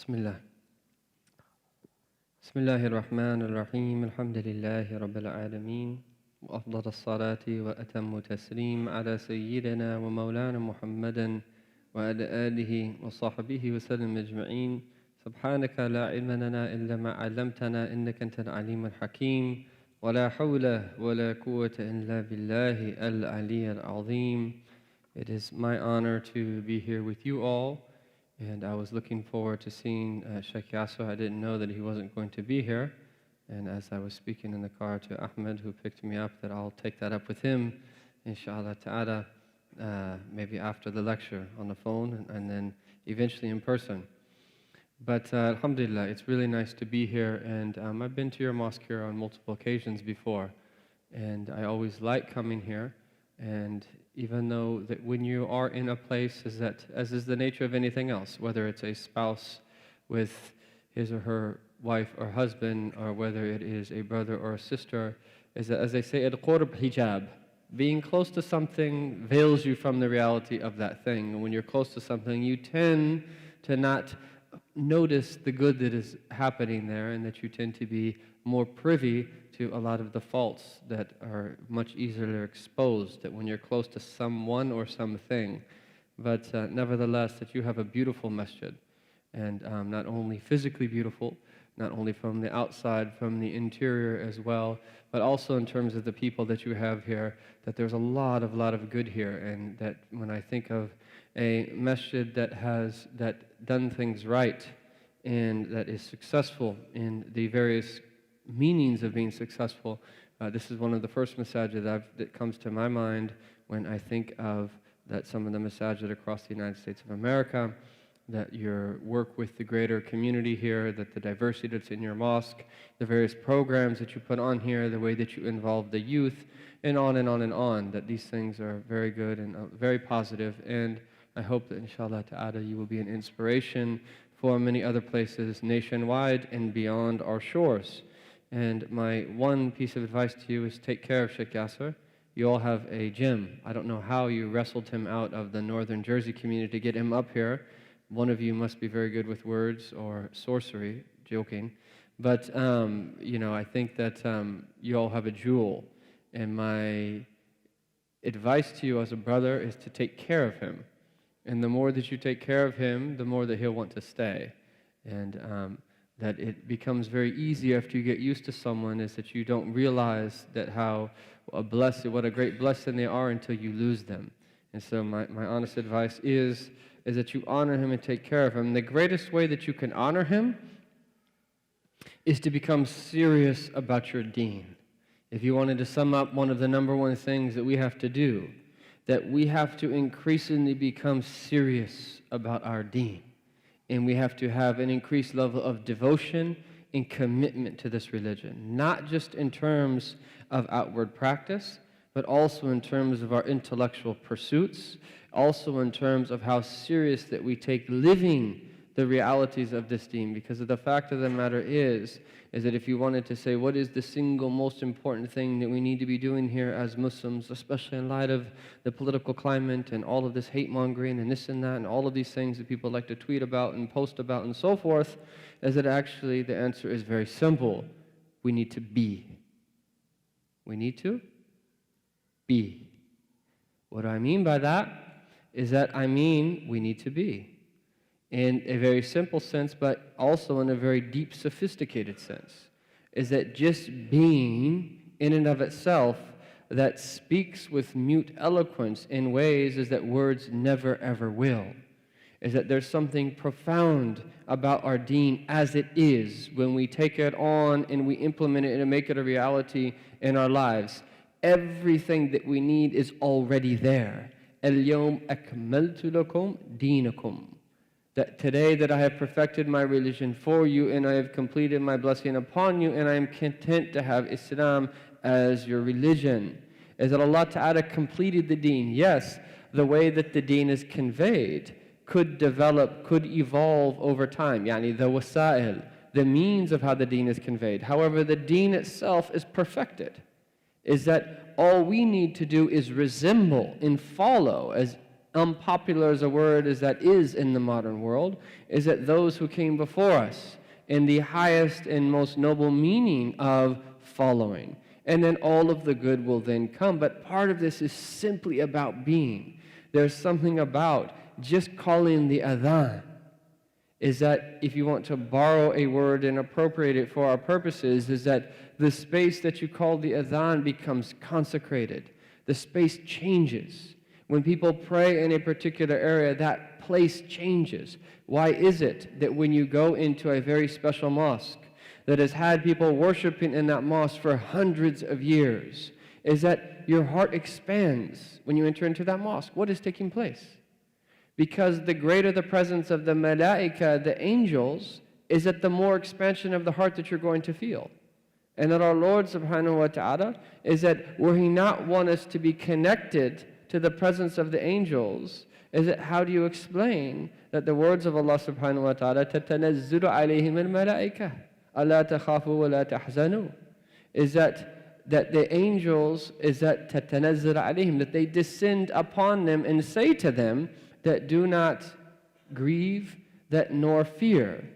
بسم الله بسم الله الرحمن الرحيم الحمد لله رب العالمين وأفضل الصلاة وأتم تسليم على سيدنا ومولانا محمد وعلى آله وصحبه وسلم أجمعين سبحانك لا علم لنا إلا ما علمتنا إنك أنت العليم الحكيم ولا حول ولا قوة إلا بالله العلي العظيم. It is my honor to be here with you all. And I was looking forward to seeing Shaykh Yahya. I didn't know that he wasn't going to be here. And as I was speaking in the car to Ahmed, who picked me up, that I'll take that up with him, inshallah ta'ala, maybe after the lecture on the phone and then eventually in person. But alhamdulillah, it's really nice to be here. And I've been to your mosque here on multiple occasions before. And I always like coming here. And even though that when you are in a place, as is the nature of anything else, whether it's a spouse with his or her wife or husband, or whether it is a brother or a sister, is that, as they say, al-qurb hijab. Being close to something veils you from the reality of that thing. And when you're close to something, you tend to not notice the good that is happening there, and that you tend to be more privy to a lot of the faults that are much easier exposed, that when you're close to someone or something. But nevertheless, that you have a beautiful masjid, and not only physically beautiful, not only from the outside, from the interior as well, but also in terms of the people that you have here, that there's a lot of good here. And that when I think of a masjid that has done things right, and that is successful in the various meanings of being successful, this is one of the first masajid that comes to my mind when I think of that some of the masajid across the United States of America, that your work with the greater community here, that the diversity that's in your mosque, the various programs that you put on here, the way that you involve the youth, and on and on and on, that these things are very good and very positive. And I hope that inshallah ta'ala you will be an inspiration for many other places nationwide and beyond our shores. And my one piece of advice to you is take care of Shaykh Yahya. You all have a gym. I don't know how you wrestled him out of the northern Jersey community to get him up here. One of you must be very good with words or sorcery, joking. But, I think that you all have a jewel. And my advice to you as a brother is to take care of him. And the more that you take care of him, the more that he'll want to stay. And that it becomes very easy after you get used to someone, is that you don't realize that what a great blessing they are until you lose them. And so my honest advice is that you honor him and take care of him. The greatest way that you can honor him is to become serious about your deen. If you wanted to sum up one of the number one things that we have to do, that we have to increasingly become serious about our deen. And we have to have an increased level of devotion and commitment to this religion, not just in terms of outward practice, but also in terms of our intellectual pursuits, also in terms of how serious that we take living the realities of this deen. Because the fact of the matter is that if you wanted to say what is the single most important thing that we need to be doing here as Muslims, especially in light of the political climate and all of this hate-mongering and this and that and all of these things that people like to tweet about and post about and so forth, is that actually the answer is very simple. We need to be. We need to be. What do I mean by that? Is that I mean we need to be. In a very simple sense, but also in a very deep, sophisticated sense, is that just being in and of itself that speaks with mute eloquence in ways is that words never ever will. Is that there's something profound about our deen as it is when we take it on and we implement it and make it a reality in our lives. Everything that we need is already there. اليوم أكملت لكم دينكم. That today that I have perfected my religion for you, and I have completed my blessing upon you, and I am content to have Islam as your religion. Is that Allah Ta'ala completed the deen. Yes, the way that the deen is conveyed could develop, could evolve over time. Yani the wasa'il, the means of how the deen is conveyed. However, the deen itself is perfected. Is that all we need to do is resemble and follow, as unpopular as a word as that is in the modern world, is that those who came before us in the highest and most noble meaning of following. And then all of the good will then come. But part of this is simply about being. There's something about just calling the adhan, is that if you want to borrow a word and appropriate it for our purposes, is that the space that you call the adhan becomes consecrated. The space changes. When people pray in a particular area, that place changes. Why is it that when you go into a very special mosque that has had people worshiping in that mosque for hundreds of years, is that your heart expands when you enter into that mosque? What is taking place? Because the greater the presence of the malaika, the angels, is that the more expansion of the heart that you're going to feel. And that our Lord subhanahu wa ta'ala is that were He not want us to be connected to the presence of the angels, is that how do you explain that the words of Allah subhanahu wa ta'ala, تَتَنَزُّلُ عَلَيْهِمُ الْمَلَائِكَةُ أَلَا تَخَافُوا وَلَا تَحْزَنُوا, is that the angels, is that تَتَنَزُّلُ عَلَيْهِمْ, that they descend upon them and say to them that do not grieve, that nor fear.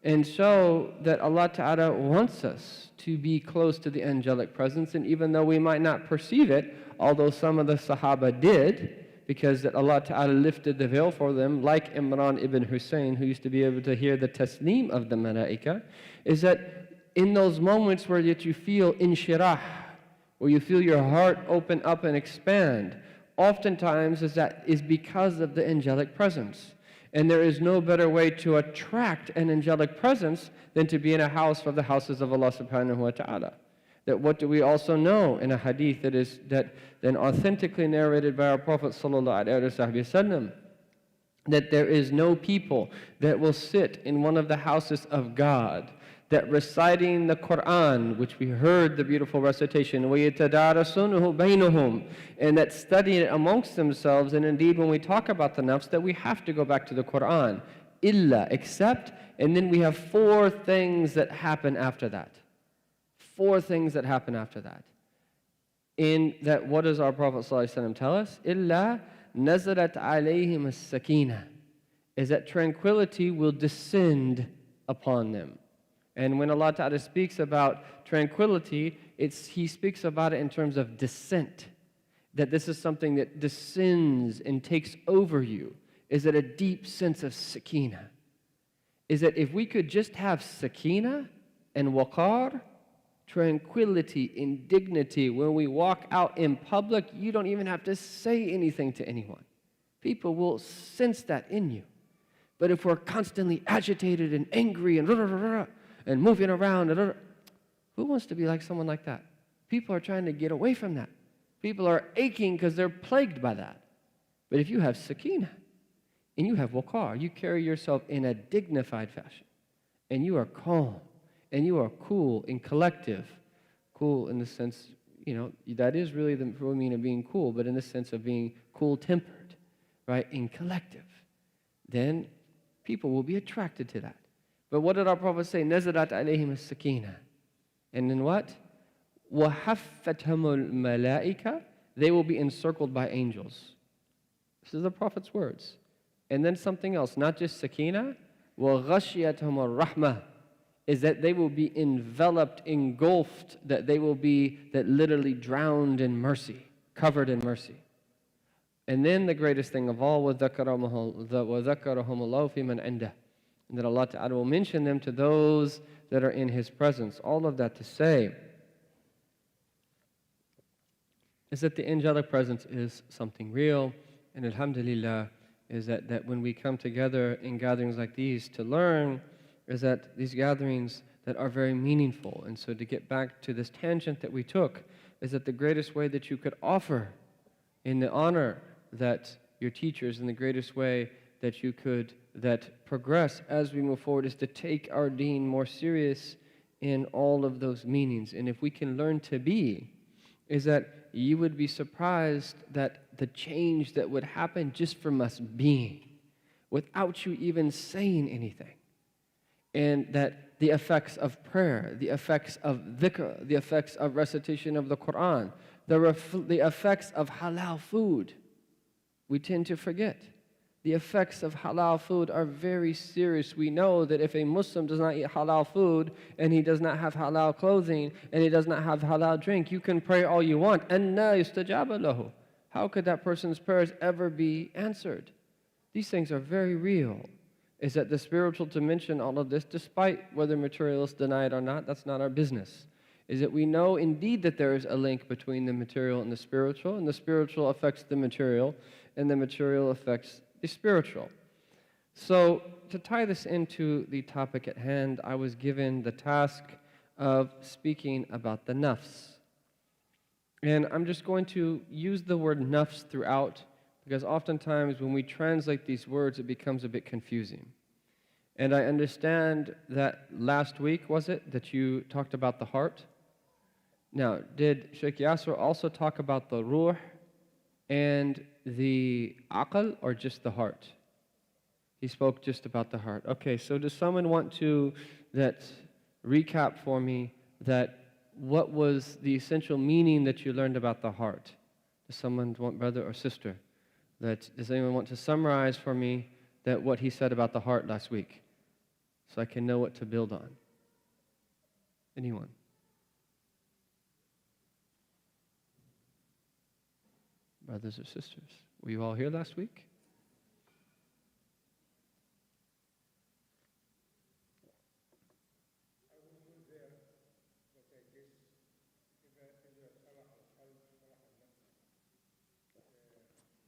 And so that Allah Ta'ala wants us to be close to the angelic presence, and even though we might not perceive it, although some of the Sahaba did, because that Allah Ta'ala lifted the veil for them, like Imran ibn Hussein, who used to be able to hear the tasneem of the malaika, is that in those moments where yet you feel inshirah, where you feel your heart open up and expand, oftentimes is because of the angelic presence. And there is no better way to attract an angelic presence than to be in a house from the houses of Allah subhanahu wa ta'ala. That what do we also know in a hadith that then authentically narrated by our Prophet sallallahu alaihi wasallam, that there is no people that will sit in one of the houses of God that reciting the Quran, which we heard the beautiful recitation, وَيَتَدَارَسُونَهُ بَيْنُهُمْ, and that studying it amongst themselves. And indeed, when we talk about the nafs, that we have to go back to the Quran, illa, except, and then we have four things that happen after that. Four things that happen after that. In that, what does our Prophet ﷺ tell us? Illa nazarat alayhim as-sakina, is that tranquility will descend upon them. And when Allah Ta'ala speaks about tranquility, He speaks about it in terms of descent. That this is something that descends and takes over you. Is that a deep sense of sakina? Is that if we could just have sakina and waqar, tranquility and dignity, when we walk out in public, you don't even have to say anything to anyone. People will sense that in you. But if we're constantly agitated and angry and moving around, who wants to be like someone like that? People are trying to get away from that. People are aching because they're plagued by that. But if you have sakina and you have waqar, you carry yourself in a dignified fashion, and you are calm, and you are cool and collective. Cool in the sense, that is really the real meaning of being cool, but in the sense of being cool-tempered, right, and collective. Then people will be attracted to that. But what did our Prophet say? نَزَلَتْ عَلَيْهِمُ السَّكِينَةُ. And then what? وَحَفَّتْهُمُ الْمَلَائِكَةُ. They will be encircled by angels. This is the Prophet's words. And then something else, not just sakina, وَغَشِيَتْهُمُ الرَّحْمَةُ, is that they will be enveloped, engulfed, that they will be that literally drowned in mercy, covered in mercy. And then the greatest thing of all, وَذَكَرَهُمُ اللَّهُ فِي مَنْ عِنْدَهُ, and that Allah Ta'ala will mention them to those that are in His presence. All of that to say is that the angelic presence is something real, and alhamdulillah, is that when we come together in gatherings like these to learn, is that these gatherings that are very meaningful. And so to get back to this tangent that we took, is that the greatest way that you could offer in the honor that your teachers, in the greatest way that you could that progress as we move forward, is to take our deen more serious in all of those meanings. And if we can learn to be, is that you would be surprised that the change that would happen just from us being, without you even saying anything. And that the effects of prayer, the effects of dhikr, the effects of recitation of the Quran, the effects of halal food, we tend to forget. The effects of halal food are very serious. We know that if a Muslim does not eat halal food, and he does not have halal clothing, and he does not have halal drink, you can pray all you want. أَنَّا يُسْتَجَابَ لَهُ. How could that person's prayers ever be answered? These things are very real. Is that the spiritual dimension, all of this, despite whether materialists deny it or not, that's not our business. Is that we know indeed that there is a link between the material and the spiritual affects the material, and the material affects the spiritual. So, to tie this into the topic at hand, I was given the task of speaking about the nafs. And I'm just going to use the word nafs throughout, because oftentimes when we translate these words, it becomes a bit confusing. And I understand that last week, was it, that you talked about the heart? Now, did Shaykh Yasser also talk about the ruh and the aql, or just the heart? He spoke just about the heart. Okay, so does someone want to recap for me that what was the essential meaning that you learned about the heart? Does someone want, brother or sister? Does anyone want to summarize for me that what he said about the heart last week, so I can know what to build on? Anyone? Brothers or sisters, were you all here last week?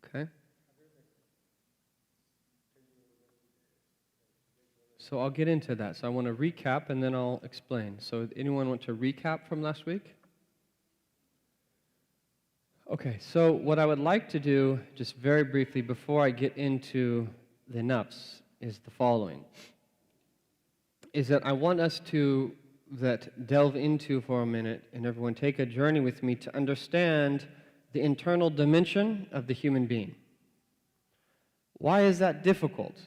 Okay. So I'll get into that. So I want to recap and then I'll explain. So anyone want to recap from last week? Okay, so what I would like to do, just very briefly, before I get into the nafs, is the following. Is that I want us to delve into for a minute, and everyone take a journey with me to understand the internal dimension of the human being. Why is that difficult?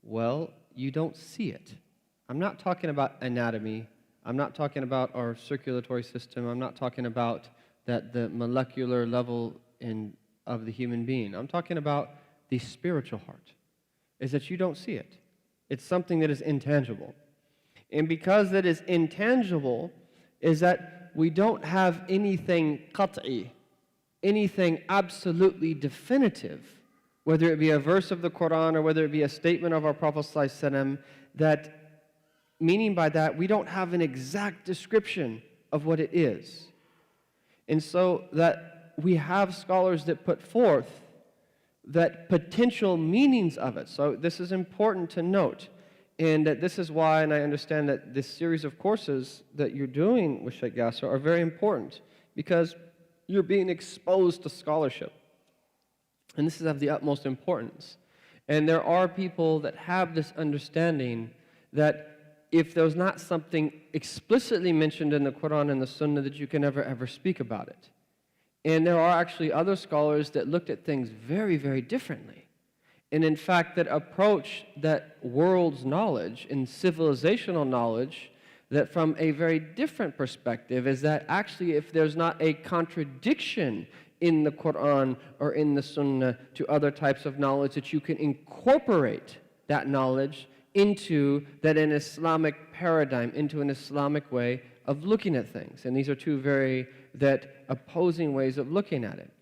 Well, you don't see it. I'm not talking about anatomy. I'm not talking about our circulatory system. I'm not talking about the molecular level of the human being. I'm talking about the spiritual heart. Is that you don't see it. It's something that is intangible. And because that is intangible, is that we don't have anything qat'i, anything absolutely definitive, whether it be a verse of the Quran or whether it be a statement of our Prophet ﷺ, that, meaning by that, we don't have an exact description of what it is. And so that we have scholars that put forth that potential meanings of it. So this is important to note. And that this is why, and I understand that this series of courses that you're doing with Shaykh Yasser are very important, because you're being exposed to scholarship. And this is of the utmost importance. And there are people that have this understanding that if there's not something explicitly mentioned in the Quran and the Sunnah, that you can never ever speak about it. And there are actually other scholars that looked at things very, very differently. And in fact, that approach that world's knowledge and civilizational knowledge that from a very different perspective, is that actually if there's not a contradiction in the Quran or in the Sunnah to other types of knowledge, that you can incorporate that knowledge into an Islamic paradigm, into an Islamic way of looking at things. And these are two very opposing ways of looking at it.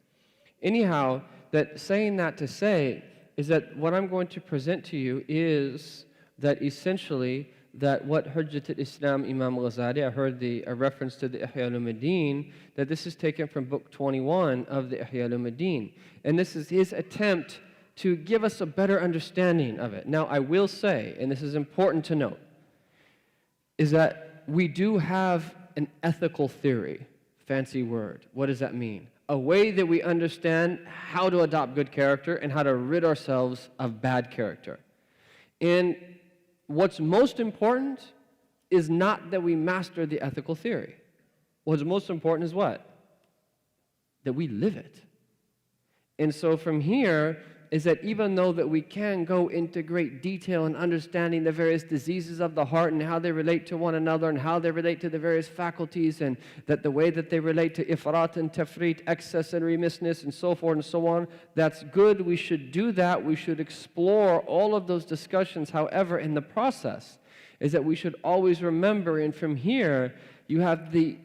Anyhow, saying that to say is that what I'm going to present to you is that essentially that what Hujjat al-Islam Imam Ghazali, I heard a reference to the Ihya Ulumuddin, that this is taken from book 21 of the Ihya Ulumuddin. And this is his attempt to give us a better understanding of it. Now, I will say, and this is important to note, is that we do have an ethical theory. Fancy word. What does that mean? A way that we understand how to adopt good character and how to rid ourselves of bad character. And what's most important is not that we master the ethical theory. What's most important is what? That we live it. And so from here, is that even though that we can go into great detail in understanding the various diseases of the heart and how they relate to one another and how they relate to the various faculties and that the way that they relate to ifrat and tafrit, excess and remissness and so forth and so on, that's good. We should do that. We should explore all of those discussions. However, in the process is that we should always remember, and from here you have the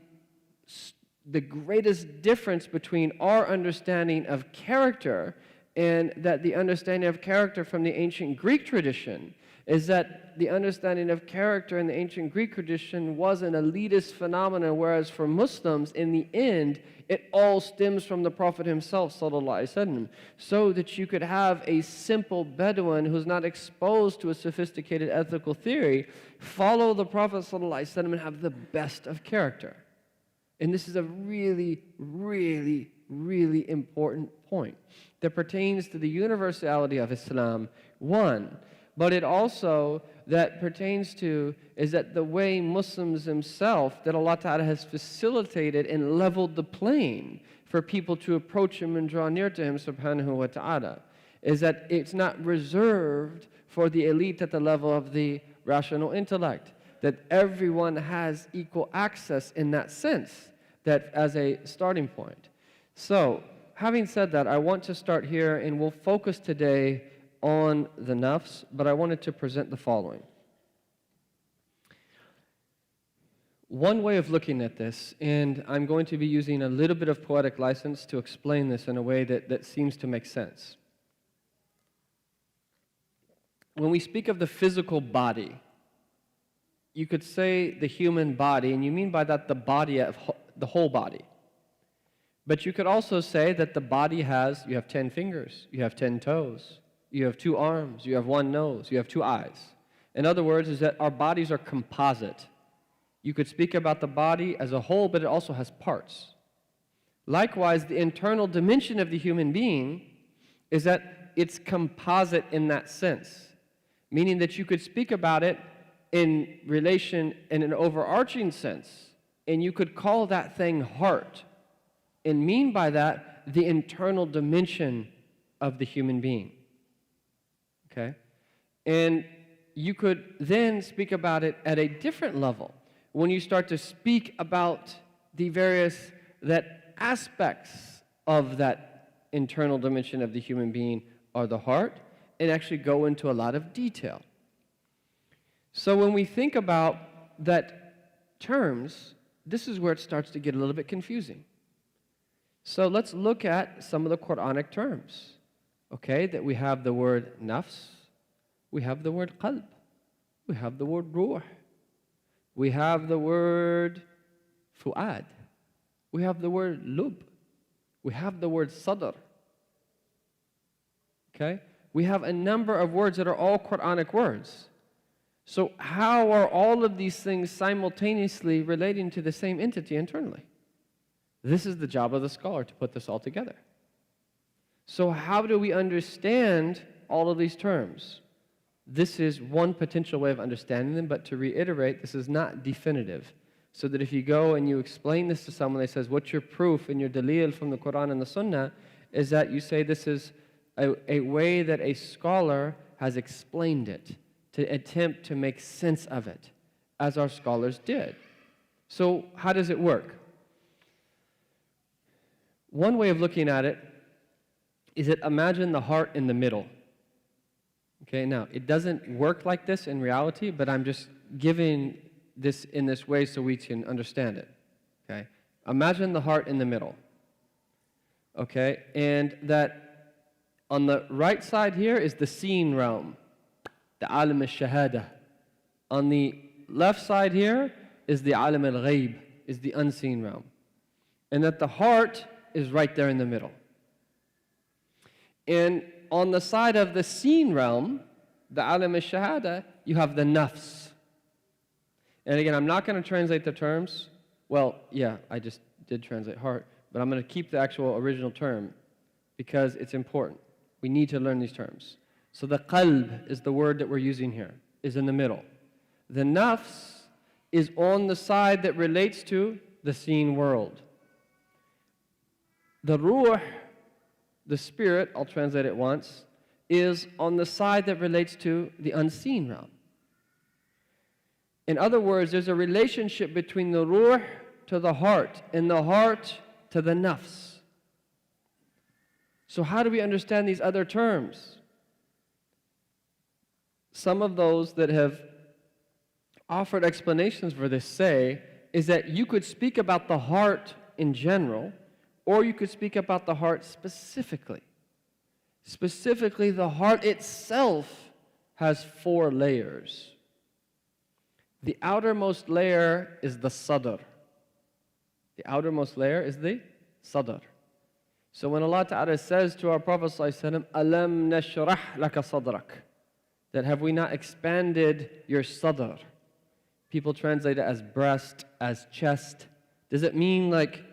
greatest difference between our understanding of character and that the understanding of character from the ancient Greek tradition is that the understanding of character in the ancient Greek tradition was an elitist phenomenon, whereas for Muslims, in the end, it all stems from the Prophet himself, sallallahu alaihi wasallam, so that you could have a simple Bedouin who's not exposed to a sophisticated ethical theory follow the Prophet sallallahu alaihi wasallam and have the best of character. And this is a really, really, really important point that pertains to the universality of Islam, one, but it also that pertains to is that the way Muslims themselves, that Allah Ta'ala has facilitated and leveled the plane for people to approach Him and draw near to Him, subhanahu wa ta'ala, is that it's not reserved for the elite at the level of the rational intellect, that everyone has equal access in that sense, that as a starting point. So, having said that, I want to start here, and we'll focus today on the nafs, but I wanted to present the following. One way of looking at this, and I'm going to be using a little bit of poetic license to explain this in a way that seems to make sense. When we speak of the physical body, you could say the human body, and you mean by that the body of the whole body. But you could also say that the body has, you have 10 fingers, you have 10 toes, you have 2 arms, you have 1 nose, you have 2 eyes. In other words, is that our bodies are composite. You could speak about the body as a whole, but it also has parts. Likewise, the internal dimension of the human being is that it's composite in that sense, meaning that you could speak about it in relation, in an overarching sense, and you could call that thing heart, and mean by that the internal dimension of the human being. Okay? And you could then speak about it at a different level when you start to speak about the various aspects of that internal dimension of the human being are the heart, and actually go into a lot of detail. So when we think about that terms, this is where it starts to get a little bit confusing. So let's look at some of the Quranic terms. Okay, that we have the word nafs, we have the word qalb, we have the word ruh, we have the word fu'ad, we have the word lub, we have the word sadr. Okay, we have a number of words that are all Quranic words. So how are all of these things simultaneously relating to the same entity internally? This is the job of the scholar, to put this all together. So how do we understand all of these terms? This is one potential way of understanding them, but to reiterate, this is not definitive. So that if you go and you explain this to someone, they says, what's your proof and your dalil from the Quran and the Sunnah, is that you say this is a way that a scholar has explained it, to attempt to make sense of it, as our scholars did. So how does it work? One way of looking at it is that imagine the heart in the middle. Okay, now, it doesn't work like this in reality, but I'm just giving this in this way so we can understand it. Okay, imagine the heart in the middle. Okay, and that on the right side here is the seen realm, the alim al-shahada. On the left side here is the alim al-ghayb, is the unseen realm. And that the heart is right there in the middle. And on the side of the seen realm, the alim al-shahada, you have the nafs. And again, I'm not going to translate the terms. Well, yeah, I just did translate heart, but I'm going to keep the actual original term because it's important. We need to learn these terms. So the qalb is the word that we're using here, is in the middle. The nafs is on the side that relates to the seen world. The ruh, the spirit, I'll translate it once, is on the side that relates to the unseen realm. In other words, there's a relationship between the ruh to the heart and the heart to the nafs. So how do we understand these other terms? Some of those that have offered explanations for this say is that you could speak about the heart in general, or you could speak about the heart specifically. Specifically, the heart itself has 4 layers. The outermost layer is the sadr. The outermost layer is the sadr. So when Allah Ta'ala says to our Prophet ﷺ, Alam nashrah laka sadrak, that have we not expanded your sadr? People translate it as breast, as chest. Does it mean like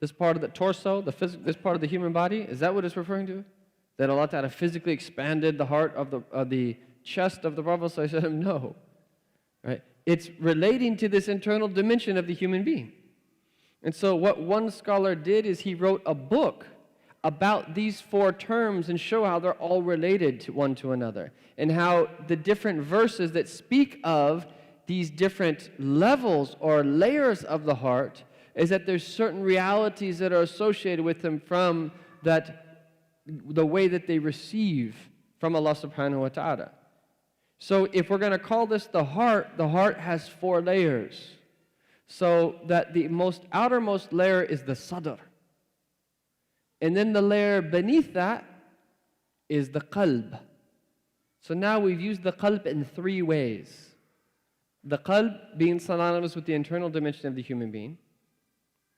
this part of the torso, this part of the human body? Is that what it's referring to? That Allah Ta'ala physically expanded the heart of the chest of the Prophet ﷺ? No. Right? It's relating to this internal dimension of the human being. And so what one scholar did is he wrote a book about these 4 terms and show how they're all related to one to another, and how the different verses that speak of these different levels or layers of the heart is that there's certain realities that are associated with them from the way that they receive from Allah subhanahu wa ta'ala. So if we're going to call this the heart has 4 layers. So that the outermost layer is the sadr. And then the layer beneath that is the qalb. So now we've used the qalb in 3 ways. The qalb being synonymous with the internal dimension of the human being.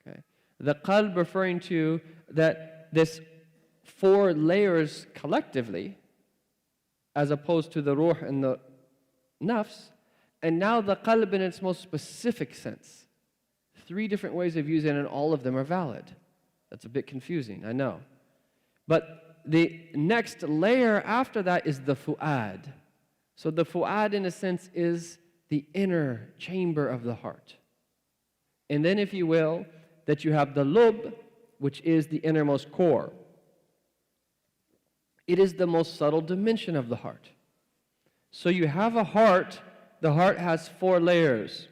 Okay. The qalb referring to that this 4 layers collectively, as opposed to the ruh and the nafs. And now the qalb in its most specific sense. 3 different ways of using it, and all of them are valid. That's a bit confusing, I know. But the next layer after that is the fu'ad. So the fu'ad, in a sense, is the inner chamber of the heart. And then, if you will, that you have the lub, which is the innermost core. It is the most subtle dimension of the heart. So you have a heart, the heart has 4 layers.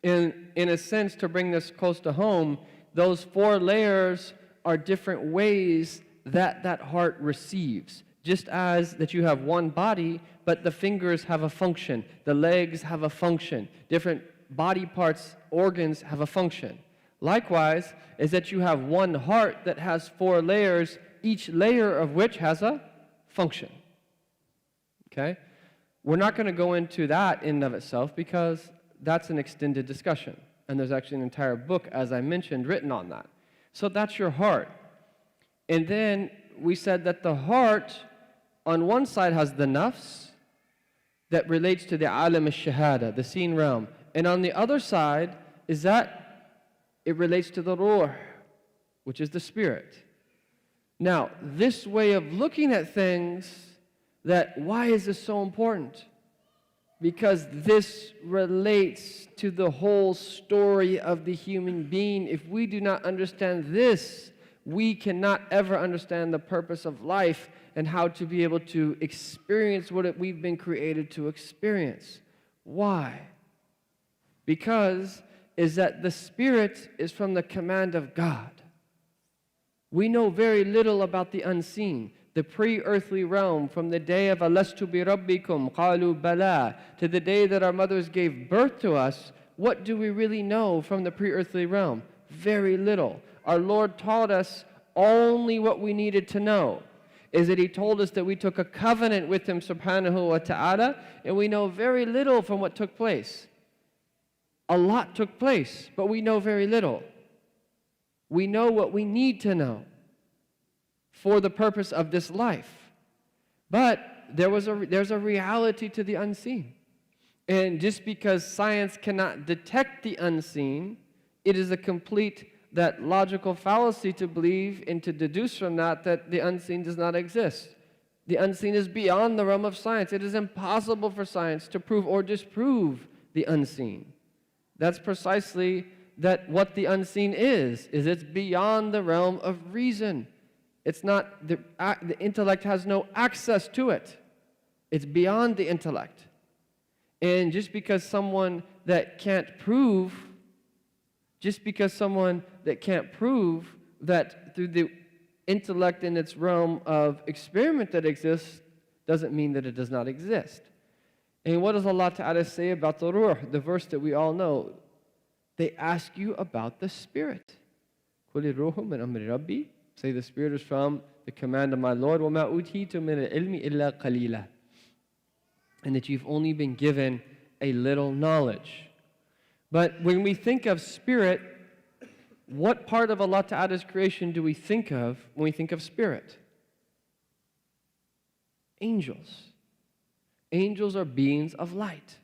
In a sense, to bring this close to home, those 4 layers are different ways that heart receives. Just as that you have one body, but the fingers have a function, the legs have a function, different body parts, organs have a function. Likewise, is that you have one heart that has 4 layers, each layer of which has a function. Okay? We're not going to go into that in and of itself because that's an extended discussion. And there's actually an entire book, as I mentioned, written on that. So that's your heart. And then we said that the heart, on one side, has the nafs that relates to the alam al-shahada, the seen realm. And on the other side is that it relates to the ruh, which is the spirit. Now, this way of looking at things, why is this so important? Because this relates to the whole story of the human being. If we do not understand this, we cannot ever understand the purpose of life and how to be able to experience what we've been created to experience. Why? Because is that the spirit is from the command of God. We know very little about the unseen, the pre-earthly realm, from the day of Alastu bi Rabbikum, qalu bala, to the day that our mothers gave birth to us. What do we really know from the pre-earthly realm? Very little. Our Lord taught us only what we needed to know. Is that He told us that we took a covenant with Him subhanahu wa ta'ala, and we know very little from what took place. A lot took place, but we know very little. We know what we need to know for the purpose of this life. But there's a reality to the unseen. And just because science cannot detect the unseen, it is a complete logical fallacy to believe and to deduce from that the unseen does not exist. The unseen is beyond the realm of science. It is impossible for science to prove or disprove the unseen. That's precisely what the unseen is it's beyond the realm of reason. It's not, the intellect has no access to it. It's beyond the intellect. And just because someone that can't prove that through the intellect in its realm of experiment that exists, doesn't mean that it does not exist. And what does Allah Ta'ala say about the ruh, the verse that we all know? They ask you about the spirit. قُلِ الرُّوحُ مِنْ أَمْرِ رَبِّي. Say the spirit is from the command of my Lord. وَمَا أُوتِيتُ مِنَ الْعِلْمِ إِلَّا قَلِيلًا. And that you've only been given a little knowledge. But when we think of spirit, what part of Allah Ta'ala's creation do we think of when we think of spirit? Angels. Angels are beings of light.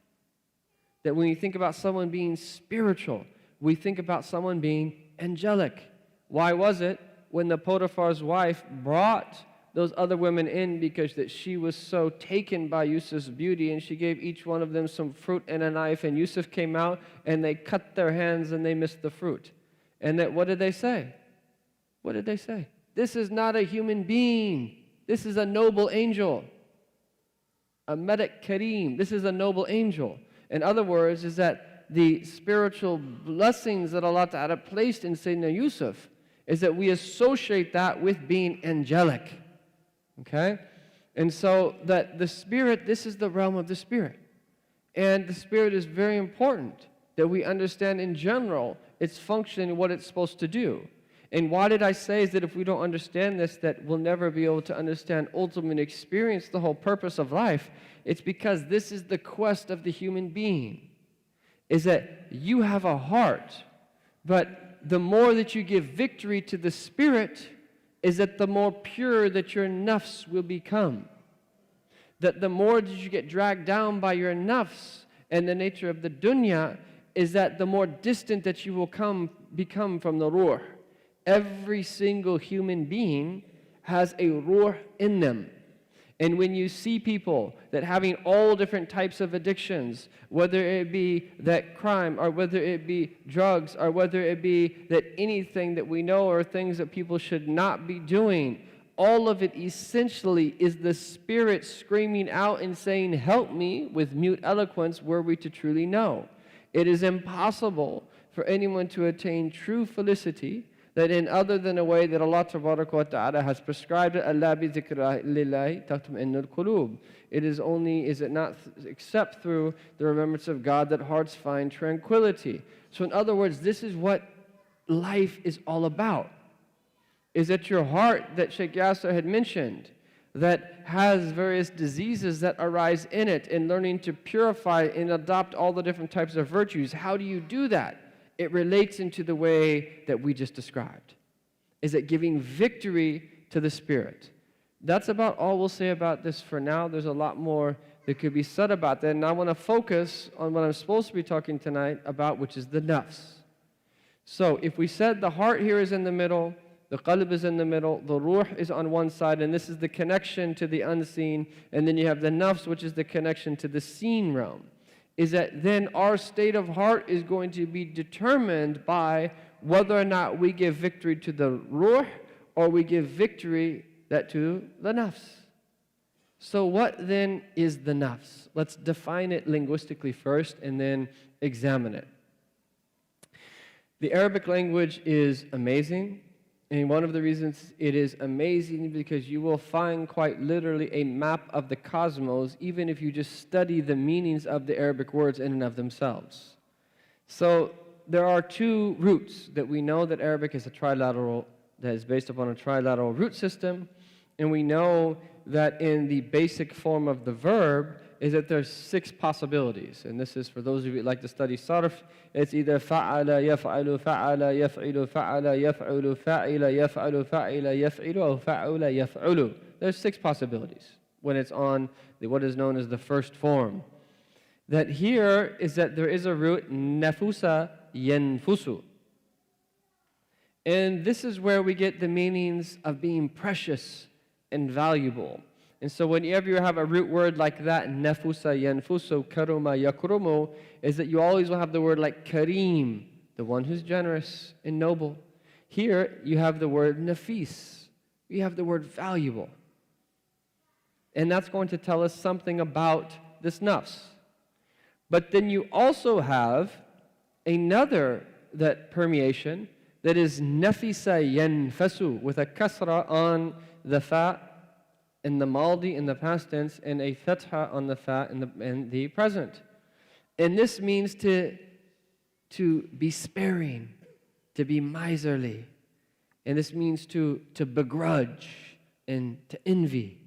That when you think about someone being spiritual, we think about someone being angelic. Why was it when the Potiphar's wife brought those other women in because that she was so taken by Yusuf's beauty, and she gave each one of them some fruit and a knife, and Yusuf came out and they cut their hands and they missed the fruit. And that, what did they say? What did they say? This is not a human being. This is a noble angel. A Malak Kareem. This is a noble angel. In other words, is that the spiritual blessings that Allah Ta'ala placed in Sayyidina Yusuf is that we associate that with being angelic. Okay? And so that the spirit, this is the realm of the spirit. And the spirit is very important that we understand in general its function and what it's supposed to do. And why did I say is that if we don't understand this, that we'll never be able to understand, ultimately experience the whole purpose of life? It's because this is the quest of the human being, is that you have a heart, but the more that you give victory to the spirit, is that the more pure that your nafs will become. That the more that you get dragged down by your nafs and the nature of the dunya, is that the more distant that you will become from the ruh. Every single human being has a ruh in them. And when you see people that having all different types of addictions, whether it be that crime, or whether it be drugs, or whether it be that anything that we know are things that people should not be doing, all of it essentially is the spirit screaming out and saying, help me, with mute eloquence, were we to truly know. It is impossible for anyone to attain true felicity that in other than a way that Allah Ta'ala has prescribed it. Allah bi dhikrillahi tatma'innul qulub. It is only, is it not except through the remembrance of God that hearts find tranquility. So in other words, this is what life is all about. Is that your heart that Shaykh Yasser had mentioned, that has various diseases that arise in it, and learning to purify and adopt all the different types of virtues. How do you do that? It relates into the way that we just described. Is it giving victory to the spirit? That's about all we'll say about this for now. There's a lot more that could be said about that, and I want to focus on what I'm supposed to be talking tonight about, which is the nafs. So if we said the heart here is in the middle, the qalb is in the middle, the ruh is on one side, and this is the connection to the unseen, and then you have the nafs, which is the connection to the seen realm. Is that then our state of heart is going to be determined by whether or not we give victory to the ruh or we give victory to the nafs. So what then is the nafs? Let's define it linguistically first and then examine it. The Arabic language is amazing. And one of the reasons it is amazing because you will find quite literally a map of the cosmos even if you just study the meanings of the Arabic words in and of themselves. So there are two roots that we know that Arabic is a trilateral, that is based upon a trilateral root system. And we know that in the basic form of the verb is that there's 6 possibilities. And this is for those of you who like to study sarf. It's either fa'ala, yaf'alu, fa'ala, yaf'ilu, fa'ala, yaf'ulu, fa'ila, yaf'alu, fa'ila, yaf'ilu, or fa'ula, yaf'ulu. There's 6 possibilities when it's on what is known as the first form. That here is that there is a root, nafusa, yanfusu. And this is where we get the meanings of being precious and valuable. And so whenever you have a root word like that, nafusa, yanfusu, karuma, yakrumu, is that you always will have the word like kareem, the one who's generous and noble. Here you have the word nafis, we have the word valuable. And that's going to tell us something about this nafs. But then you also have another that permeation that is nafisa yanfasu, with a kasra on the fa in the maldi in the past tense and a fatha on the fa in the present. And this means to be sparing, to be miserly. And this means to begrudge and to envy.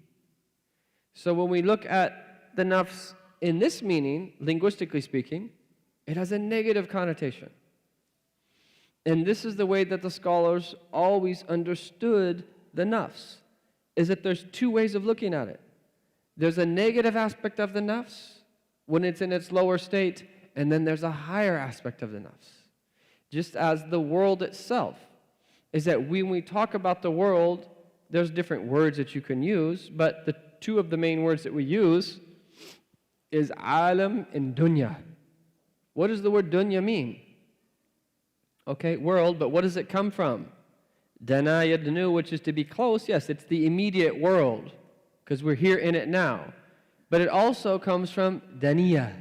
So when we look at the nafs in this meaning, linguistically speaking, it has a negative connotation. And this is the way that the scholars always understood the nafs, is that there's two ways of looking at it. There's a negative aspect of the nafs when it's in its lower state, and then there's a higher aspect of the nafs. Just as the world itself is that when we talk about the world, there's different words that you can use, but the two of the main words that we use is alam and dunya. What does the word dunya mean? Okay, world, but what does it come from? Dana yadnu, which is to be close. Yes, it's the immediate world, because we're here in it now. But it also comes from daniya,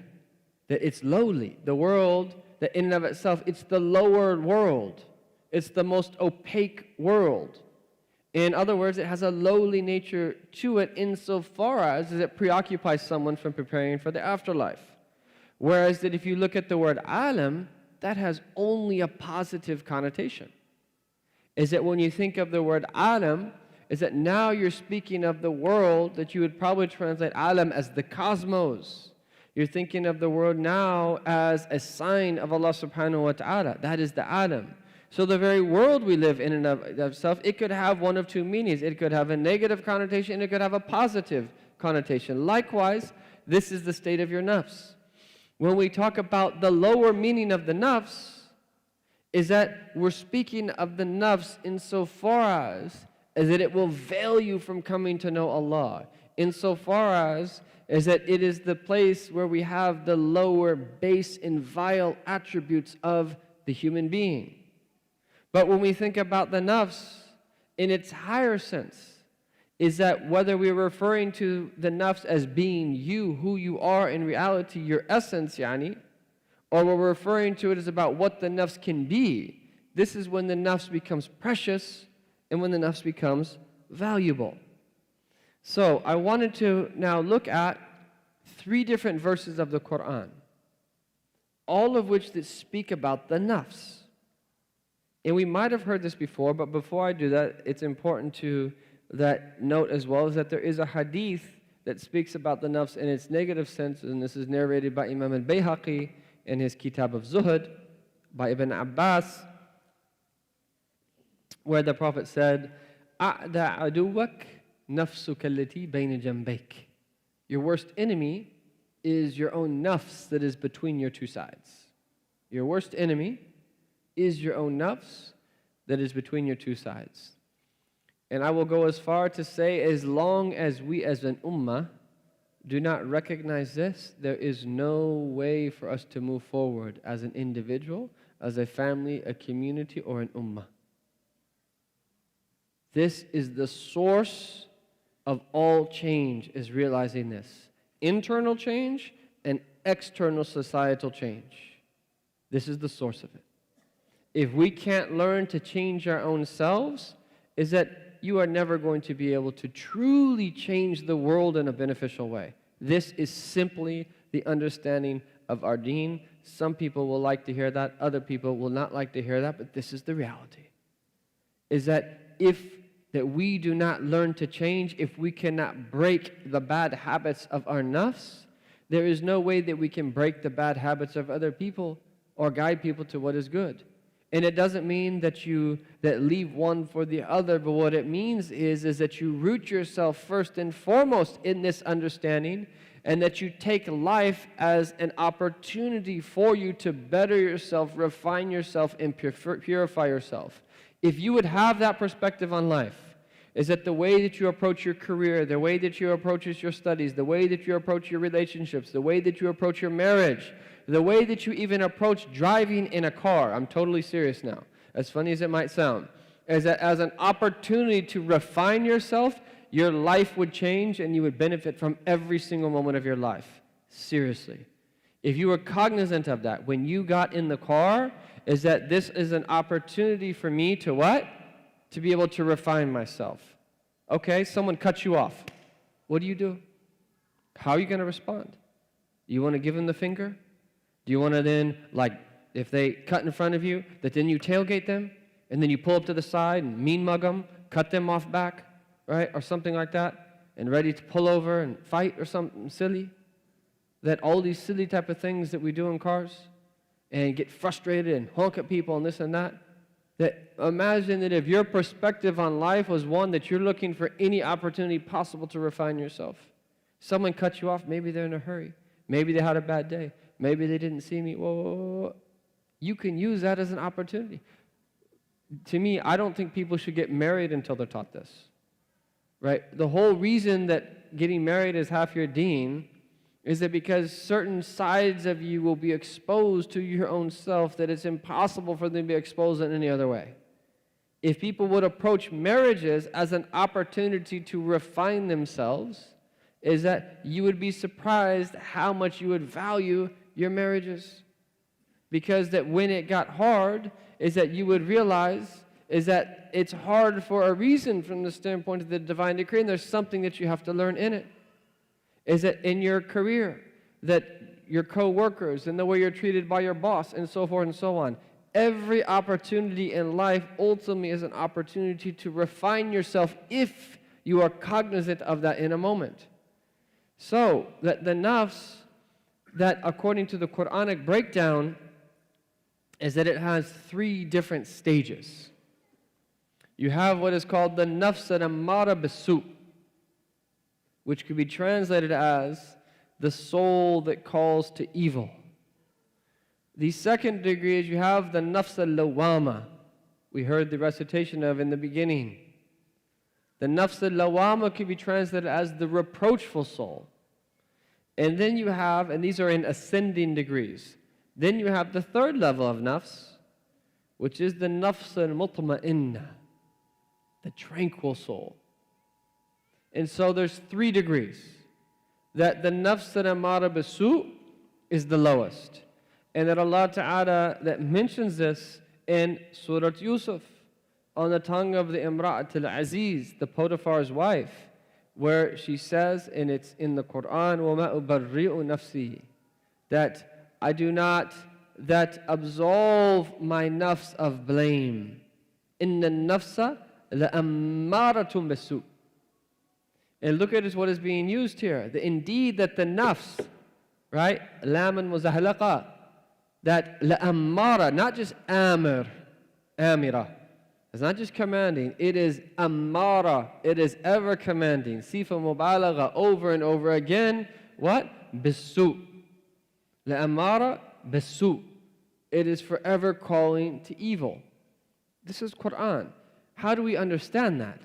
that it's lowly. The world, that in and of itself, it's the lower world. It's the most opaque world. In other words, it has a lowly nature to it insofar as it preoccupies someone from preparing for the afterlife. Whereas that if you look at the word alam, that has only a positive connotation. Is that when you think of the word alam, is that now you're speaking of the world that you would probably translate alam as the cosmos. You're thinking of the world now as a sign of Allah subhanahu wa ta'ala. That is the alam. So the very world we live in and of itself, it could have one of two meanings. It could have a negative connotation, and it could have a positive connotation. Likewise, this is the state of your nafs. When we talk about the lower meaning of the nafs, is that we're speaking of the nafs insofar as that it will veil you from coming to know Allah. Insofar as is that it is the place where we have the lower, base, and vile attributes of the human being. But when we think about the nafs in its higher sense, is that whether we're referring to the nafs as being you, who you are in reality, your essence, or we're referring to it as about what the nafs can be, this is when the nafs becomes precious and when the nafs becomes valuable. So I wanted to now look at 3 different verses of the Quran, all of which that speak about the nafs. And we might have heard this before, but before I do that, it's important to that note as well, is that there is a hadith that speaks about the nafs in its negative sense, and this is narrated by Imam al-Bayhaqi in his Kitab of Zuhud, by Ibn Abbas, where the Prophet said, أَعْدَى عَدُوَّكْ نَفْسُكَ الَّتِي بَيْنَ جَنْبَيْكَ. Your worst enemy is your own nafs that is between your two sides. Your worst enemy is your own nafs that is between your two sides. And I will go as far to say, as long as we as an ummah do not recognize this, there is no way for us to move forward as an individual, as a family, a community, or an ummah. This is the source of all change, is realizing this. Internal change and external societal change. This is the source of it. If we can't learn to change our own selves, is that you are never going to be able to truly change the world in a beneficial way. This is simply the understanding of our deen. Some people will like to hear that, other people will not like to hear that, but this is the reality. Is that if that we do not learn to change, if we cannot break the bad habits of our nafs, there is no way that we can break the bad habits of other people or guide people to what is good. And it doesn't mean that you leave one for the other, but what it means is that you root yourself first and foremost in this understanding, and that you take life as an opportunity for you to better yourself, refine yourself, and purify yourself. If you would have that perspective on life, is that the way that you approach your career, the way that you approach your studies, the way that you approach your relationships, the way that you approach your marriage, the way that you even approach driving in a car. I'm totally serious now, as funny as it might sound. is that as an opportunity to refine yourself, your life would change and you would benefit from every single moment of your life. Seriously. If you were cognizant of that, when you got in the car, is that this is an opportunity for me to what? To be able to refine myself. Okay, someone cuts you off. What do? How are you going to respond? Do you want to give them the finger? Do you want to then, like, if they cut in front of you, that then you tailgate them, and then you pull up to the side and mean mug them, cut them off back, right, or something like that, and ready to pull over and fight or something silly? That all these silly type of things that we do in cars, and get frustrated and honk at people and this and that, that imagine that if your perspective on life was one that you're looking for any opportunity possible to refine yourself. Someone cuts you off, maybe they're in a hurry, maybe they had a bad day, maybe they didn't see me, whoa. You can use that as an opportunity. To me, I don't think people should get married until they're taught this, right? The whole reason that getting married is half your deen is that because certain sides of you will be exposed to your own self that it's impossible for them to be exposed in any other way. If people would approach marriages as an opportunity to refine themselves, is that you would be surprised how much you would value your marriages. Because that when it got hard, is that you would realize is that it's hard for a reason from the standpoint of the divine decree, and there's something that you have to learn in it. Is that in your career, that your co-workers and the way you're treated by your boss and so forth and so on. Every opportunity in life ultimately is an opportunity to refine yourself if you are cognizant of that in a moment. So that the nafs, that according to the Quranic breakdown, is that it has 3 different stages. You have what is called the nafs al-ammara bis-su', which could be translated as the soul that calls to evil. The second degree is you have the nafs al-lawwama, we heard the recitation of in the beginning. The nafs al-lawwama could be translated as the reproachful soul. And then you have, and these are in ascending degrees, then you have the third level of nafs, which is the nafs al-mutma'inna, the tranquil soul. And so there's 3 degrees. That the nafs al-ammara bis-su' is the lowest. And that Allah Ta'ala that mentions this in Surah Yusuf on the tongue of the Imra'at al-Aziz, the Potiphar's wife, where she says, and it's in the Quran, وَمَا أُبَرِّئُ نَفْسِي, that I do not that absolve my nafs of blame. إِنَّ النَّفْسَ لَأَمَّارَةٌ بِالسُّوءِ. And look at what is being used here. Indeed that the nafs, right? Laman muzahlaqa. That la'ammara, not just amira. It's not just commanding. It is ammara. It is ever commanding. Sifa mubalagha, over and over again. What? Bisu. La'ammara bisu. It is forever calling to evil. This is Quran. How do we understand that?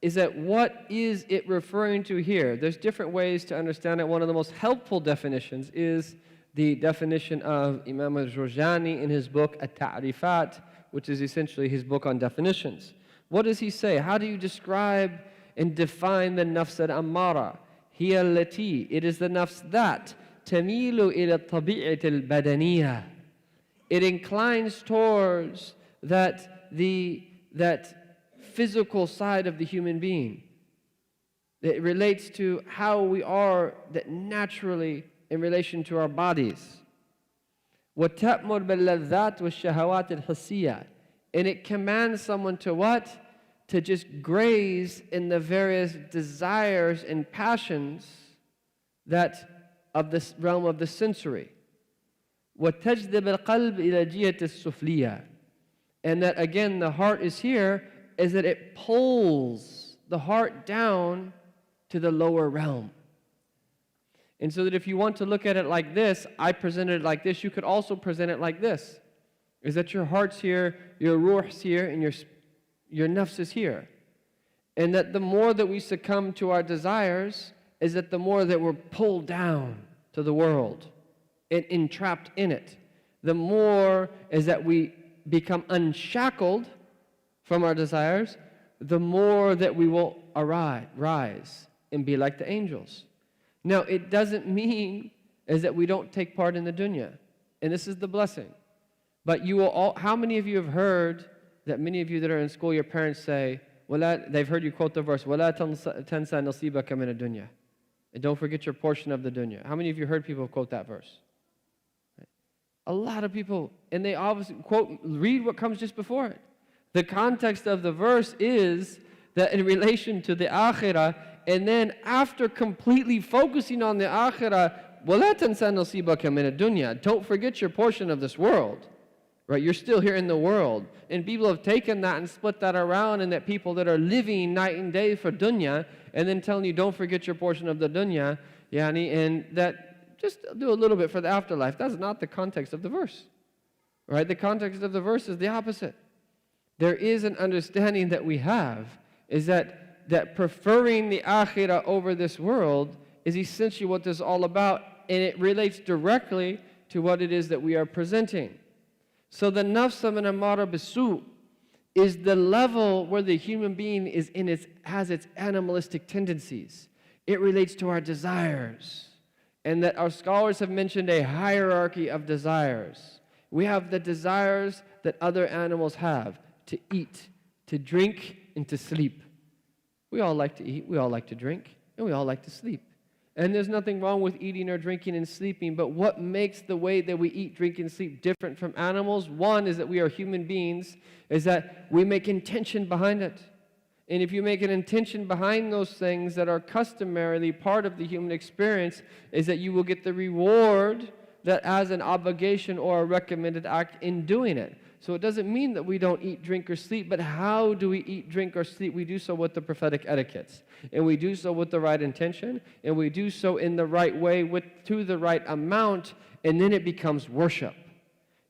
Is that what is it referring to here? There's different ways to understand it. One of the most helpful definitions is the definition of Imam al-Jurjani in his book At-Ta'rifat, which is essentially his book on definitions. What does he say? How do you describe and define the nafs al-ammara? Hiya allati, it is the nafs that tamilu ila tabi'at al-badaniyah. It inclines towards that physical side of the human being. It relates to how we are that naturally in relation to our bodies. وَتَأْمُرْ بِاللَّذَّاتِ وَالشَّهَوَاتِ الْحِسِّيَّةِ. And it commands someone to what? To just graze in the various desires and passions that of this realm of the sensory. وَتَجْذِبَ الْقَلْبِ إِلَى جِهَةِ السُّفْلِيَّةِ. And that again, the heart is here, is that it pulls the heart down to the lower realm. And so that if you want to look at it like this, I presented it like this, you could also present it like this. Is that your heart's here, your ruh's here, and your nafs is here. And that the more that we succumb to our desires, is that the more that we're pulled down to the world and entrapped in it. The more is that we become unshackled from our desires, the more that we will rise and be like the angels. Now, it doesn't mean is that we don't take part in the dunya. And this is the blessing. But you will all, how many of you have heard that many of you that are in school, your parents say, they've heard you quote the verse, وَلَا تَنْسَ نَصِيبَكَ مِنَ الدُّنْيَا. And don't forget your portion of the dunya. How many of you heard people quote that verse? Right. A lot of people, and they obviously read what comes just before it. The context of the verse is that in relation to the akhirah, and then after completely focusing on the akhirah, وَلَا تَنْسَ نَصِيبَكَ مِنَ الدُّنْيَا. Don't forget your portion of this world. Right? You're still here in the world. And people have taken that and split that around, and that people that are living night and day for dunya, and then telling you don't forget your portion of the dunya, and that just do a little bit for the afterlife. That's not the context of the verse. Right? The context of the verse is the opposite. There is an understanding that we have, is that preferring the akhirah over this world is essentially what this is all about, and it relates directly to what it is that we are presenting. So the nafs min amara bisu is the level where the human being has its animalistic tendencies. It relates to our desires. And that our scholars have mentioned a hierarchy of desires. We have the desires that other animals have, to eat, to drink, and to sleep. We all like to eat, we all like to drink, and we all like to sleep. And there's nothing wrong with eating or drinking and sleeping, but what makes the way that we eat, drink, and sleep different from animals? One is that we are human beings, is that we make intention behind it. And if you make an intention behind those things that are customarily part of the human experience, is that you will get the reward that as an obligation or a recommended act in doing it. So it doesn't mean that we don't eat, drink, or sleep, but how do we eat, drink, or sleep? We do so with the prophetic etiquettes. And we do so with the right intention, and we do so in the right way, to the right amount, and then it becomes worship.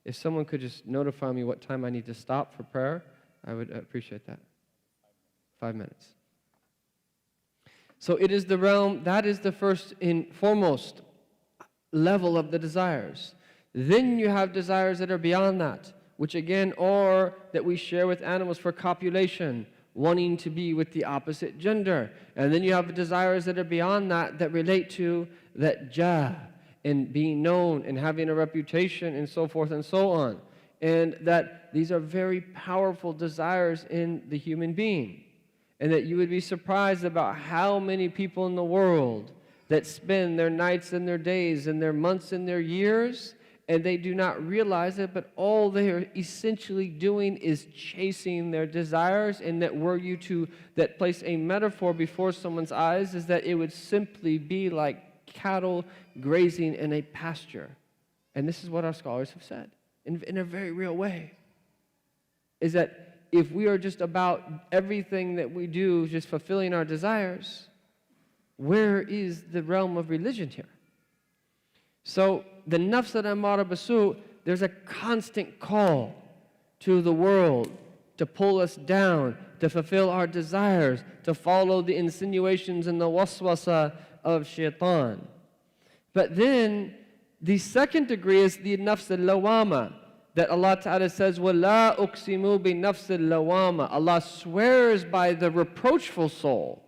If someone could just notify me what time I need to stop for prayer, I would appreciate that. 5 minutes. So it is the realm, that is the first and foremost level of the desires. Then you have desires that are beyond that, which again are that we share with animals for copulation, wanting to be with the opposite gender. And then you have desires that are beyond that, that relate to that jah, and being known and having a reputation and so forth and so on. And that these are very powerful desires in the human being. And that you would be surprised about how many people in the world that spend their nights and their days and their months and their years, and they do not realize it, but all they are essentially doing is chasing their desires. And that were you to that place a metaphor before someone's eyes, is that it would simply be like cattle grazing in a pasture. And this is what our scholars have said in a very real way, is that if we are just about everything that we do just fulfilling our desires, where is the realm of religion here? So the nafs al-amara bisu, there's a constant call to the world to pull us down, to fulfill our desires, to follow the insinuations and the waswasa of shaitan. But then the second degree is the nafs al-lawama, that Allah Ta'ala says, وَلَا أُقْسِمُوا بِنَفْسِ اللَّوَامَةِ. Allah swears by the reproachful soul.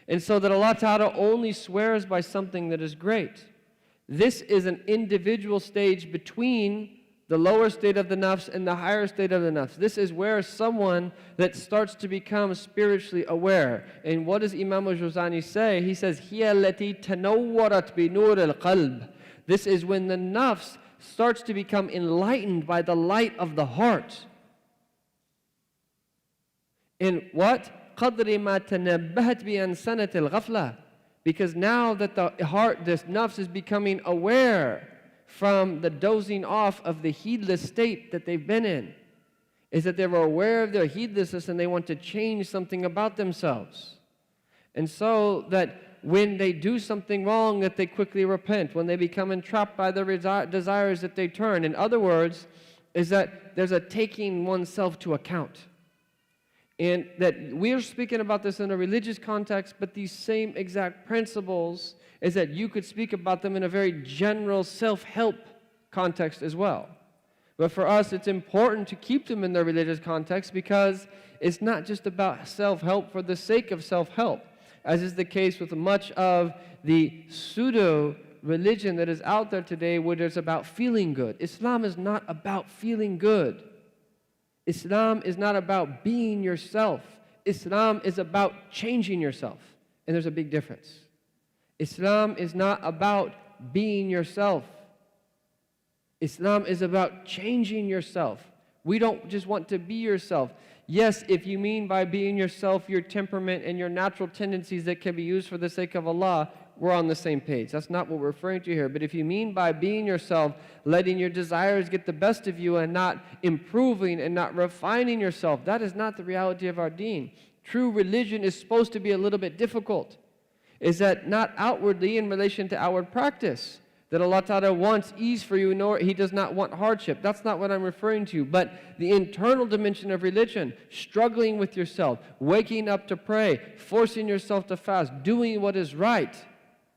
And so that Allah Ta'ala only swears by something that is great. This is an individual stage between the lower state of the nafs and the higher state of the nafs. This is where someone that starts to become spiritually aware. And what does Imam al-Juzani say? He says, هِيَ الَّتِي تَنَوَّرَتْ بِنُورِ الْقَلْبِ. This is when the nafs starts to become enlightened by the light of the heart. In what? قَدْرِ مَا تَنَبَّهَتْ بِأَنْسَنَةِ الْغَفْلَةِ. Because now that the heart, this nafs, is becoming aware from the dozing off of the heedless state that they've been in, is that they were aware of their heedlessness and they want to change something about themselves. And so that when they do something wrong, that they quickly repent. When they become entrapped by their desires, that they turn. In other words, is that there's a taking oneself to account. And that we're speaking about this in a religious context, but these same exact principles is that you could speak about them in a very general self-help context as well. But for us, it's important to keep them in their religious context because it's not just about self-help for the sake of self-help, as is the case with much of the pseudo-religion that is out there today where it's about feeling good. Islam is not about feeling good. Islam is not about being yourself. Islam is about changing yourself. And there's a big difference. Islam is not about being yourself. Islam is about changing yourself. We don't just want to be yourself. Yes, if you mean by being yourself your temperament and your natural tendencies that can be used for the sake of Allah, we're on the same page. That's not what we're referring to here. But if you mean by being yourself, letting your desires get the best of you and not improving and not refining yourself, that is not the reality of our deen. True religion is supposed to be a little bit difficult. Is that not outwardly in relation to outward practice? That Allah Ta'ala wants ease for you, nor He does not want hardship. That's not what I'm referring to. But the internal dimension of religion, struggling with yourself, waking up to pray, forcing yourself to fast, doing what is right,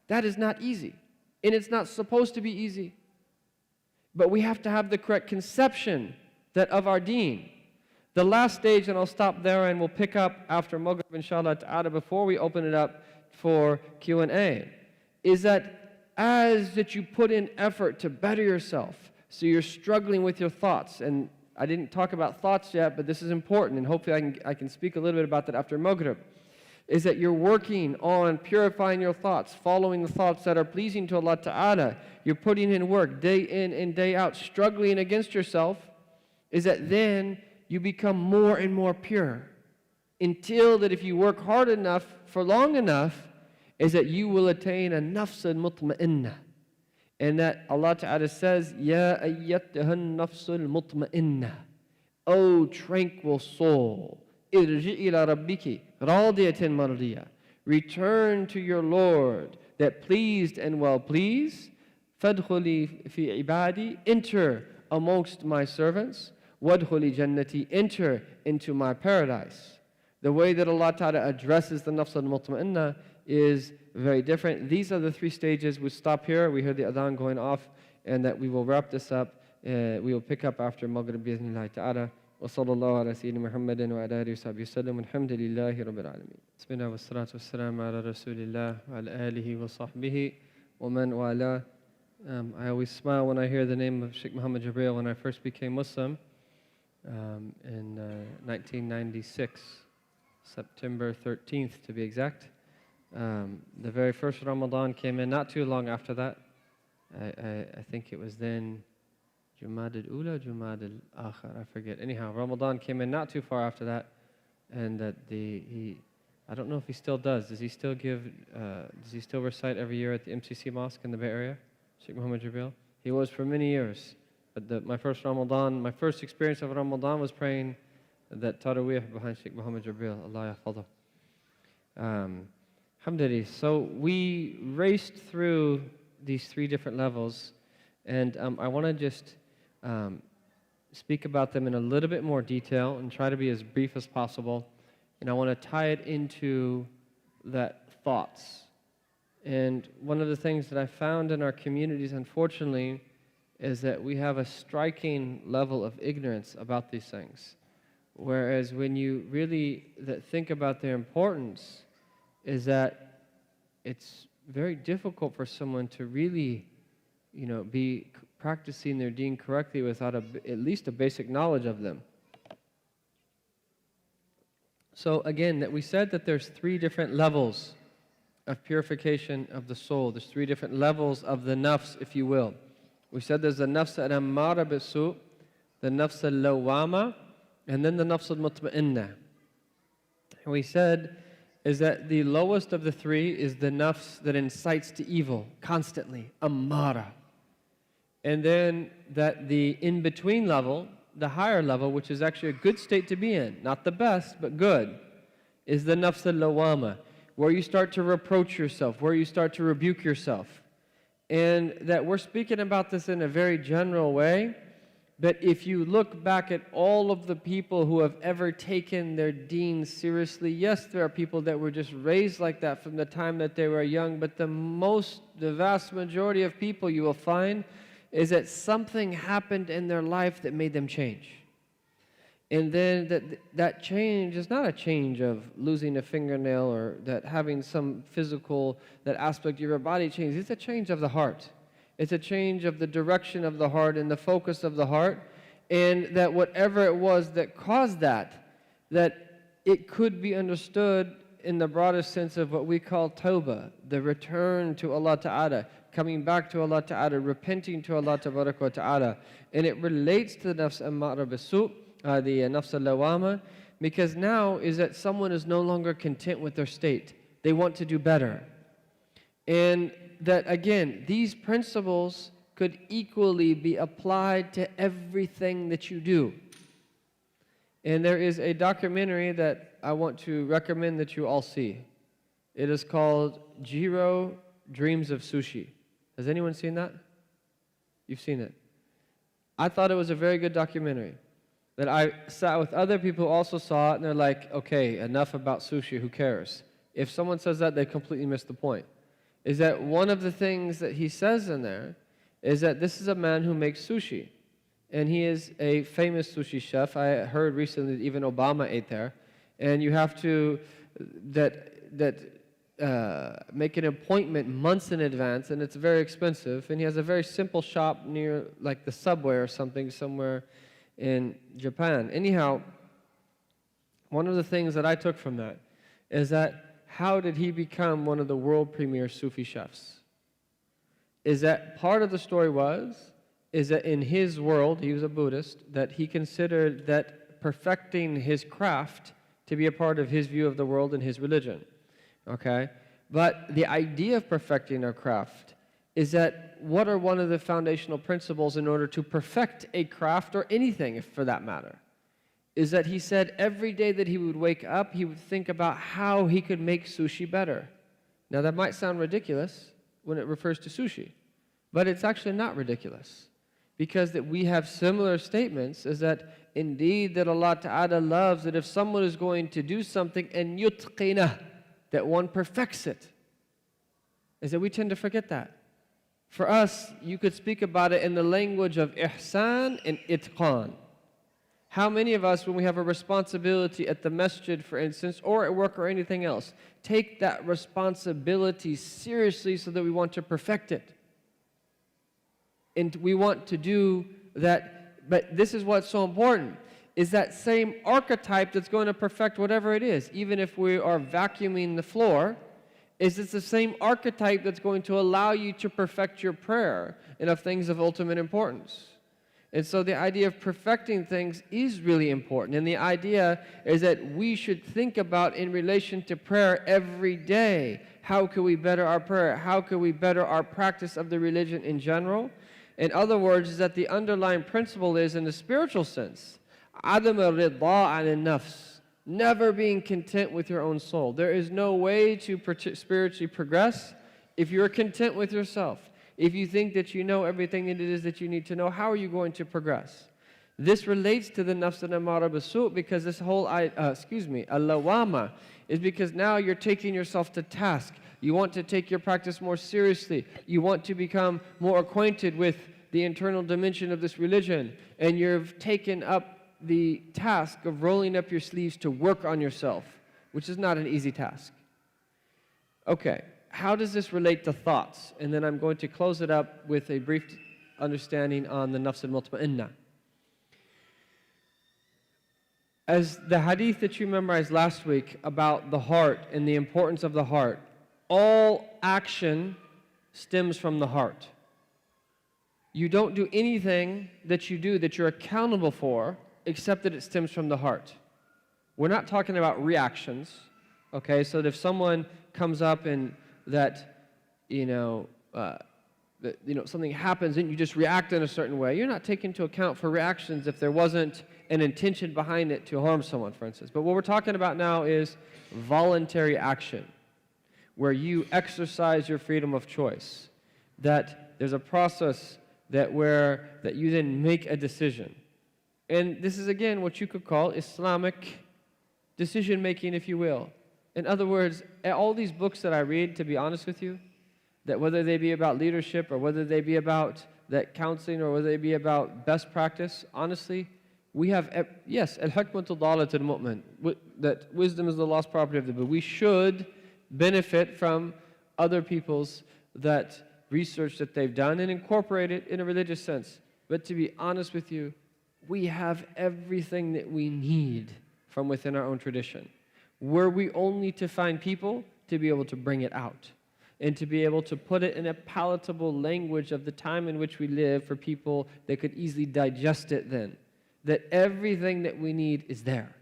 that is not easy. And it's not supposed to be easy. But we have to have the correct conception that of our deen. The last stage, and I'll stop there and we'll pick up after Maghrib, inshallah ta'ala, before we open it up for Q&A, is that as that you put in effort to better yourself, so you're struggling with your thoughts, and I didn't talk about thoughts yet, but this is important, and hopefully I can speak a little bit about that after Maghrib, is that you're working on purifying your thoughts, following the thoughts that are pleasing to Allah Ta'ala. You're putting in work day in and day out, struggling against yourself, is that then you become more and more pure, until that if you work hard enough for long enough, is that you will attain a nafs al-mutma'innah. And that Allah Ta'ala says, Ya ayyatuhan nafs al-mutma'innah. O tranquil soul, irji ila rabbiki, radiyatan mardiyah. Return to your Lord, that pleased and well pleased. Fadkhuli fi ibadi, enter amongst my servants. Wadkhuli jannati, enter into my paradise. The way that Allah Ta'ala addresses the nafs al-mutma'innah is very different. These are the three stages. We'll stop here. We hear the adhan going off, and that we will wrap this up. We will pick up after Maghrib bi'idhnillahi ta'ala. Wa sallallahu ala sayyidina Muhammadin wa ala alihi wa sahbihi sallam. Alhamdulillahi rabbil alameen. Bismillah wa salatu wa salam ala rasulillah wa ala alihi wa sahbihi wa man wala. I always smile when I hear the name of Shaykh Muhammad Jibreel when I first became Muslim in 1996, September 13th to be exact. The very first Ramadan came in not too long after that. I think it was then Jumad al-Ula, Jumad al-Akhir, I forget. Anyhow, Ramadan came in not too far after that, and that I don't know if he still does. Does he still recite every year at the MCC Mosque in the Bay Area, Shaykh Muhammad Jibreel? He was for many years. But my first experience of Ramadan was praying that Taraweeh behind Shaykh Muhammad Jibreel, Allah yahfadhu. Alhamdulillah. So we raced through these three different levels, and I want to just speak about them in a little bit more detail and try to be as brief as possible. And I want to tie it into that thoughts. And one of the things that I found in our communities, unfortunately, is that we have a striking level of ignorance about these things. Whereas when you really think about their importance, is that it's very difficult for someone to really, be practicing their deen correctly without at least a basic knowledge of them. So again, that we said that there's three different levels of purification of the soul. There's three different levels of the nafs, if you will. We said there's the nafs al-ammara bis-su', the nafs al-lawwama, and then the nafs al-mutma'innah. And we said is that the lowest of the three is the nafs that incites to evil constantly, ammara. And then that the in-between level, the higher level, which is actually a good state to be in, not the best, but good, is the nafs al-lawwama, where you start to reproach yourself, where you start to rebuke yourself. And that we're speaking about this in a very general way, but if you look back at all of the people who have ever taken their deen seriously, yes, there are people that were just raised like that from the time that they were young, but the vast majority of people you will find is that something happened in their life that made them change. And then that change is not a change of losing a fingernail or that having some physical, that aspect of your body change. It's a change of the heart. It's a change of the direction of the heart and the focus of the heart. And that whatever it was that caused that it could be understood in the broadest sense of what we call tawbah, the return to Allah Ta'ala, coming back to Allah Ta'ala, repenting to Allah Ta'ala. And it relates to the nafs ammara bisu', the nafs al-lawama, because now is that someone is no longer content with their state. They want to do better. And that again, these principles could equally be applied to everything that you do. And there is a documentary that I want to recommend that you all see. It is called Jiro Dreams of Sushi. Has anyone seen that? You've seen it. I thought it was a very good documentary. That I sat with other people who also saw it, and they're like, okay, enough about sushi, who cares? If someone says that, they completely miss the point. Is that one of the things that he says in there is that this is a man who makes sushi. And he is a famous sushi chef. I heard recently that even Obama ate there. And you have to make an appointment months in advance, and it's very expensive. And he has a very simple shop near like the subway or something somewhere in Japan. Anyhow, one of the things that I took from that is that how did he become one of the world premier Sufi chefs? Is that part of the story is that in his world, he was a Buddhist, that he considered that perfecting his craft to be a part of his view of the world and his religion. Okay? But the idea of perfecting our craft is that what are one of the foundational principles in order to perfect a craft or anything, if for that matter? Is that he said every day that he would wake up, he would think about how he could make sushi better. Now that might sound ridiculous when it refers to sushi, but it's actually not ridiculous. Because that we have similar statements is that indeed that Allah Ta'ala loves that if someone is going to do something and yutqinah, that one perfects it. Is that we tend to forget that. For us, you could speak about it in the language of ihsan and itqan. How many of us, when we have a responsibility at the masjid, for instance, or at work or anything else, take that responsibility seriously so that we want to perfect it? And we want to do that, but this is what's so important, is that same archetype that's going to perfect whatever it is. Even if we are vacuuming the floor, it's the same archetype that's going to allow you to perfect your prayer and of things of ultimate importance. And so the idea of perfecting things is really important. And the idea is that we should think about in relation to prayer every day. How can we better our prayer? How can we better our practice of the religion in general? In other words, is that the underlying principle is, in the spiritual sense, عدم الرضا عن النفس, never being content with your own soul. There is no way to spiritually progress if you're content with yourself. If you think that you know everything that it is that you need to know, how are you going to progress? This relates to the nafs al-ammara bisu' because this whole, al-lawama, is because now you're taking yourself to task. You want to take your practice more seriously. You want to become more acquainted with the internal dimension of this religion. And you've taken up the task of rolling up your sleeves to work on yourself, which is not an easy task. Okay, how does this relate to thoughts? And then I'm going to close it up with a brief understanding on the nafs al-mutma'inna. As the hadith that you memorized last week about the heart and the importance of the heart, all action stems from the heart. You don't do anything that you do that you're accountable for except that it stems from the heart. We're not talking about reactions, okay? So that if someone comes up and that, something happens and you just react in a certain way, you're not taking into account for reactions if there wasn't an intention behind it to harm someone, for instance. But what we're talking about now is voluntary action, where you exercise your freedom of choice, that there's a process that you then make a decision. And this is again what you could call Islamic decision-making, if you will. In other words, all these books that I read, to be honest with you, that whether they be about leadership or whether they be about that counseling or whether it be about best practice, honestly, we have, yes, al-hikmatu dalatul mu'min, that wisdom is the lost property of the believer. We should benefit from other people's that research that they've done and incorporate it in a religious sense. But to be honest with you, we have everything that we need from within our own tradition. Were we only to find people to be able to bring it out and to be able to put it in a palatable language of the time in which we live for people that could easily digest it then, that everything that we need is there.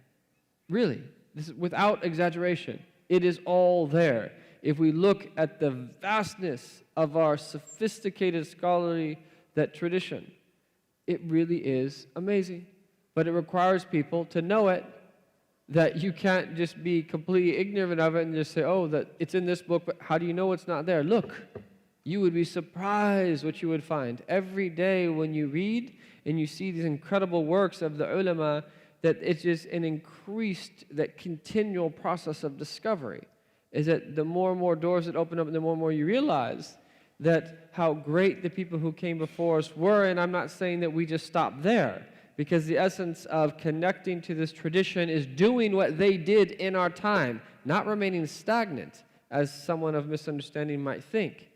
Really, this is without exaggeration. It is all there. If we look at the vastness of our sophisticated scholarly that tradition, it really is amazing. But it requires people to know it, that you can't just be completely ignorant of it and just say, oh, that it's in this book, but how do you know it's not there? Look, you would be surprised what you would find. Every day when you read and you see these incredible works of the ulama, that it's just an increased, that continual process of discovery. Is that the more and more doors that open up and the more and more you realize that how great the people who came before us were, and I'm not saying that we just stop there, because the essence of connecting to this tradition is doing what they did in our time, not remaining stagnant, as someone of misunderstanding might think.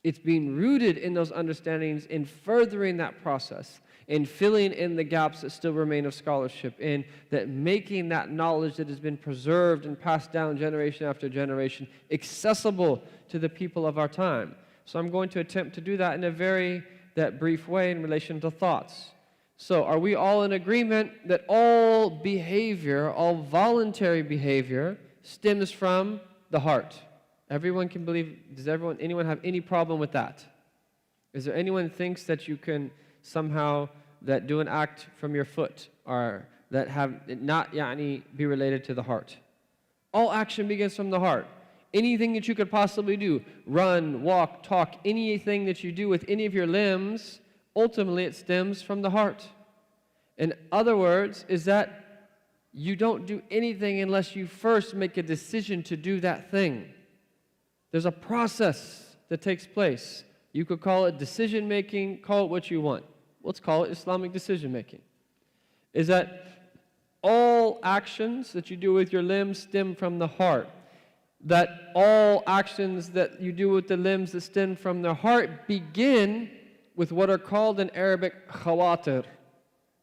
It's being rooted in those understandings, in furthering that process, in filling in the gaps that still remain of scholarship, in that making that knowledge that has been preserved and passed down generation after generation accessible to the people of our time. So I'm going to attempt to do that in a very brief way in relation to thoughts. So are we all in agreement that all behavior, all voluntary behavior, stems from the heart? Everyone can believe. Does anyone have any problem with that? Is there anyone thinks that you can somehow that do an act from your foot or that have it not be related to the heart? All action begins from the heart. Anything that you could possibly do, run, walk, talk, anything that you do with any of your limbs, ultimately it stems from the heart. In other words, is that you don't do anything unless you first make a decision to do that thing. There's a process that takes place. You could call it decision making, call it what you want. Let's call it Islamic decision making. Is that all actions that you do with your limbs stem from the heart. That all actions that you do with the limbs that stem from the heart begin with what are called in Arabic khawatir.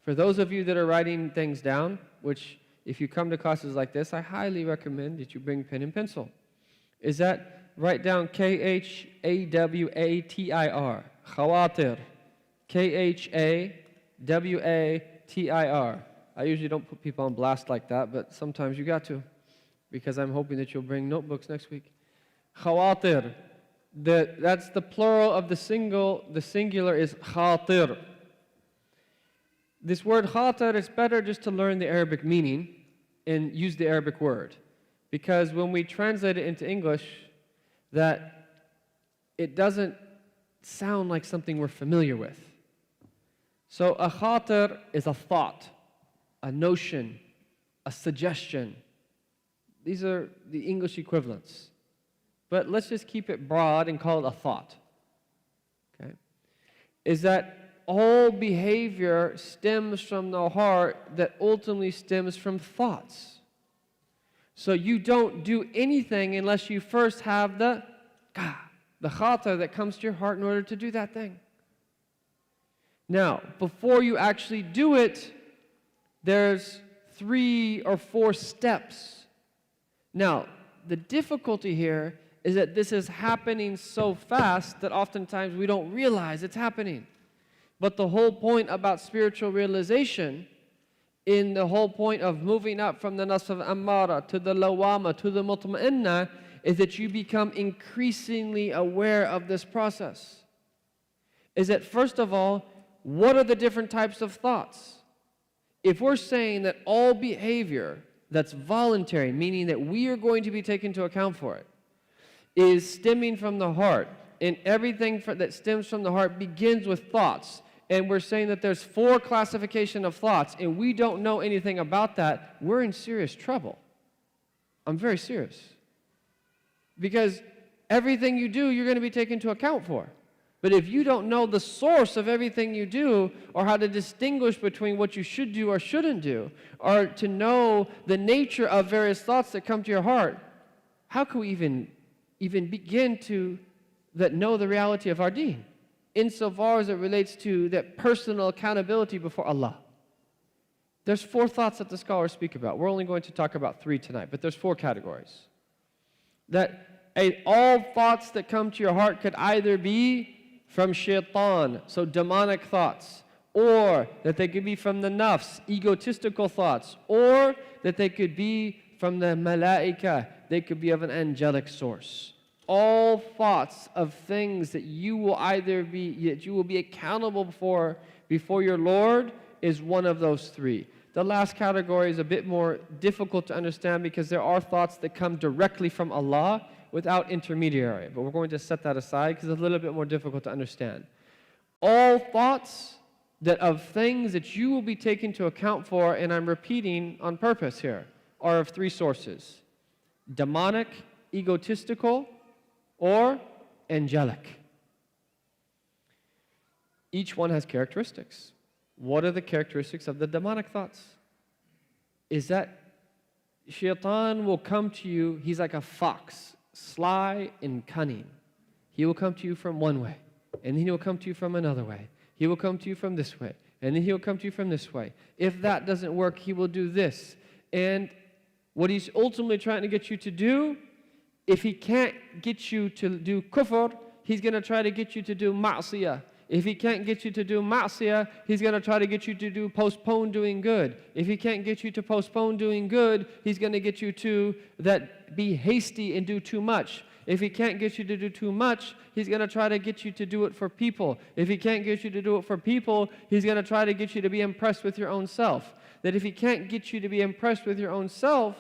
For those of you that are writing things down, which if you come to classes like this, I highly recommend that you bring pen and pencil. Is that write down Khawatir, khawatir, Khawatir. I usually don't put people on blast like that, but sometimes you got to, because I'm hoping that you'll bring notebooks next week. Khawatir, that's the plural of the singular is khatir. This word khatir, it's better just to learn the Arabic meaning and use the Arabic word. Because when we translate it into English, that it doesn't sound like something we're familiar with. So a khatir is a thought, a notion, a suggestion. These are the English equivalents. But let's just keep it broad and call it a thought. Okay? Is that all behavior stems from the heart that ultimately stems from thoughts. So you don't do anything unless you first have the khatir that comes to your heart in order to do that thing. Now, before you actually do it, there's 3 or 4 steps. Now, the difficulty here is that this is happening so fast that oftentimes we don't realize it's happening. But the whole point about spiritual realization, in the whole point of moving up from the Nafs of Ammara to the Lawama to the Mutma'inna, is that you become increasingly aware of this process. Is that first of all, what are the different types of thoughts? If we're saying that all behavior that's voluntary, meaning that we are going to be taken into account for it, is stemming from the heart, and everything that stems from the heart begins with thoughts, and we're saying that there's 4 classification of thoughts, and we don't know anything about that, we're in serious trouble. I'm very serious. Because everything you do, you're going to be taken into account for. But if you don't know the source of everything you do, or how to distinguish between what you should do or shouldn't do, or to know the nature of various thoughts that come to your heart, how can we even begin to know the reality of our deen, insofar as it relates to that personal accountability before Allah? There's 4 thoughts that the scholars speak about. We're only going to talk about 3 tonight, but there's 4 categories. That all thoughts that come to your heart could either be from shaitan, so demonic thoughts, or that they could be from the nafs, egotistical thoughts, or that they could be from the malaika, they could be of an angelic source. All thoughts of things that you will be accountable for before your Lord is one of those 3. The last category is a bit more difficult to understand because there are thoughts that come directly from Allah without intermediary. But we're going to set that aside because it's a little bit more difficult to understand. All thoughts of things that you will be taken to account for, and I'm repeating on purpose here, are of 3 sources: demonic, egotistical, or angelic. Each one has characteristics. What are the characteristics of the demonic thoughts? Is that shaitan will come to you, he's like a fox, sly and cunning. He will come to you from one way, and then he will come to you from another way. He will come to you from this way, and then he will come to you from this way. If that doesn't work, he will do this. And what he's ultimately trying to get you to do, if he can't get you to do kufr, he's going to try to get you to do ma'siyah. If he can't get you to do ma'siyah, he's going to try to get you to postpone doing good. If he can't get you to postpone doing good, he's going to get you to be hasty and do too much. If he can't get you to do too much, he's going to try to get you to do it for people. If he can't get you to do it for people, he's going to try to get you to be impressed with your own self. That if he can't get you to be impressed with your own self,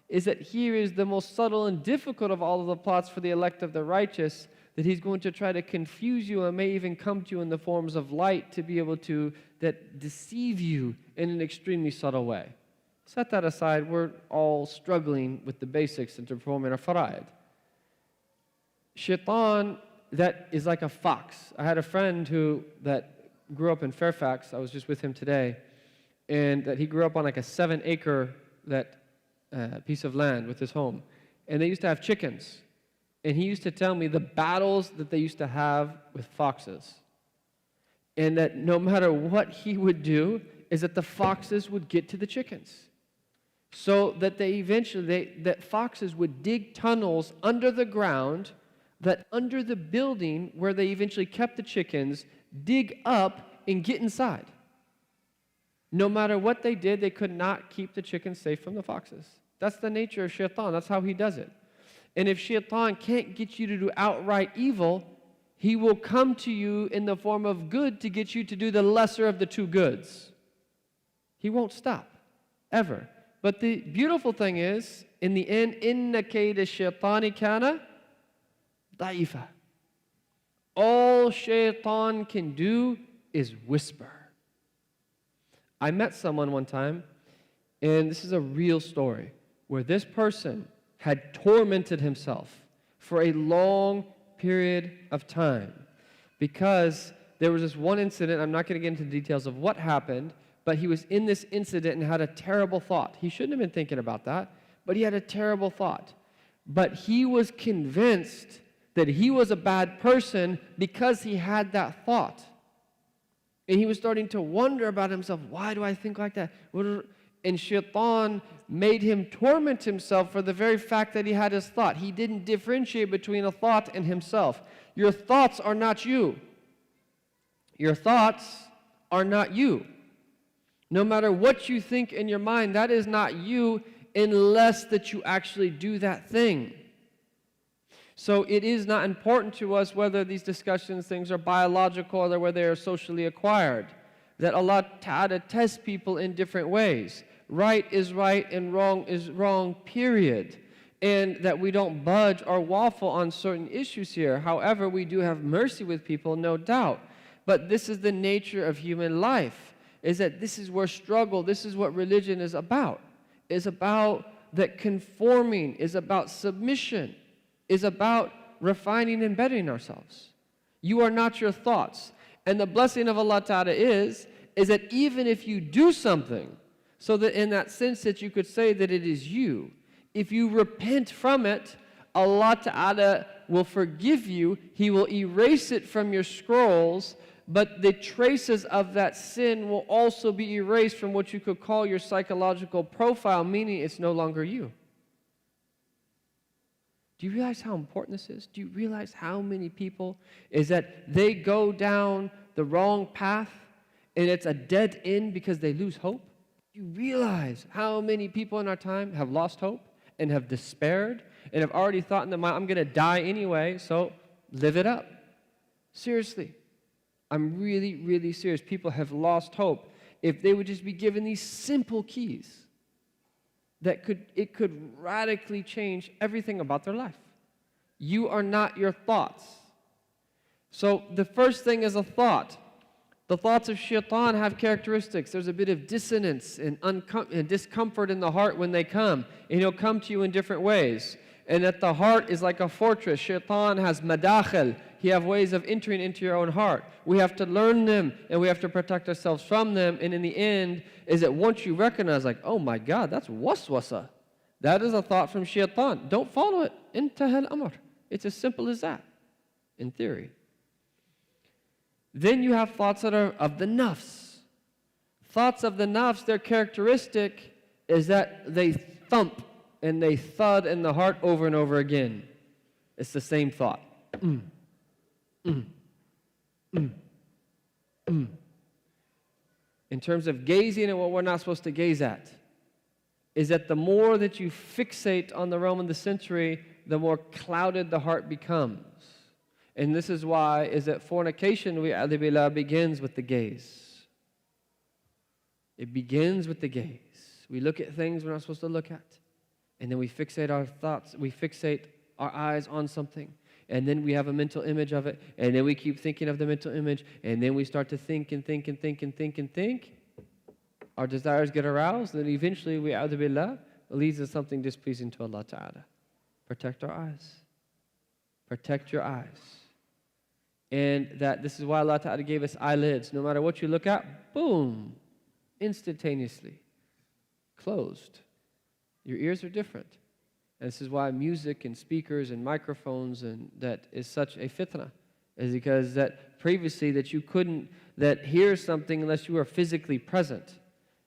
is that here is the most subtle and difficult of all of the plots for the elect of the righteous, that he's going to try to confuse you and may even come to you in the forms of light to be able to deceive you in an extremely subtle way. Set that aside. We're all struggling with the basics and to perform our fara'id. Shaitan, that is like a fox. I had a friend that grew up in Fairfax. I was just with him today. And that he grew up on like a 7-acre piece of land with his home. And they used to have chickens. And he used to tell me the battles that they used to have with foxes. And that no matter what he would do, is that the foxes would get to the chickens. So that that foxes would dig tunnels under the ground, that under the building where they eventually kept the chickens, dig up and get inside. No matter what they did, they could not keep the chickens safe from the foxes. That's the nature of shaitan. That's how he does it. And if shaitan can't get you to do outright evil, he will come to you in the form of good to get you to do the lesser of the 2 goods. He won't stop, ever. But the beautiful thing is, in the end, inna kayda shaitani kana da'ifa. All shaitan can do is whisper. I met someone one time, and this is a real story, where this person had tormented himself for a long period of time because there was this one incident. I'm not going to get into the details of what happened, but he was in this incident and had a terrible thought. He shouldn't have been thinking about that, but he had a terrible thought. But he was convinced that he was a bad person because he had that thought. And he was starting to wonder about himself. Why do I think like that? And shaitan made him torment himself for the very fact that he had his thought. He didn't differentiate between a thought and himself. Your thoughts are not you. Your thoughts are not you. No matter what you think in your mind, that is not you unless that you actually do that thing. So it is not important to us whether these discussions, things are biological or whether they are socially acquired. That Allah Ta'ala tests people in different ways. Right is right and wrong is wrong, period. And that we don't budge or waffle on certain issues here. However, we do have mercy with people, no doubt. But this is the nature of human life, is that this is where struggle, this is what religion is about. It's about that conforming, is about submission, is about refining and bettering ourselves. You are not your thoughts. And the blessing of Allah Ta'ala is that even if you do something, so that in that sense that you could say that it is you, if you repent from it, Allah Ta'ala will forgive you. He will erase it from your scrolls, but the traces of that sin will also be erased from what you could call your psychological profile, meaning it's no longer you. Do you realize how important this is? Do you realize how many people is that they go down the wrong path and it's a dead end because they lose hope? Do you realize how many people in our time have lost hope and have despaired and have already thought in their mind, I'm going to die anyway, so live it up? Seriously. I'm really, really serious. People have lost hope. If they would just be given these simple keys, it could radically change everything about their life. You are not your thoughts. So the first thing is a thought. The thoughts of shaitan have characteristics. There's a bit of dissonance and discomfort in the heart when they come. And he'll come to you in different ways. And that the heart is like a fortress. Shaitan has madakhil. He has ways of entering into your own heart. We have to learn them and we have to protect ourselves from them. And in the end, is that once you recognize, like, oh my God, that's waswasa. That is a thought from shaitan. Don't follow it. Intahal amr. It's as simple as that, in theory. Then you have thoughts that are of the nafs. Thoughts of the nafs, their characteristic is that they thump and they thud in the heart over and over again. It's the same thought. In terms of gazing at what we're not supposed to gaze at, is that the more that you fixate on the realm of the sensory, the more clouded the heart becomes. And this is why is that fornication, begins with the gaze. It begins with the gaze. We look at things we're not supposed to look at. And then we fixate our thoughts, we fixate our eyes on something. And then we have a mental image of it. And then we keep thinking of the mental image. And then we start to think and think and think and think and think. Our desires get aroused. And then eventually, it leads to something displeasing to Allah Ta'ala. Protect our eyes. Protect your eyes. And that this is why Allah Ta'ala gave us eyelids. No matter what you look at, boom, instantaneously closed. Your ears are different. And this is why music and speakers and microphones and that is such a fitna, is because that previously that you couldn't hear something unless you were physically present.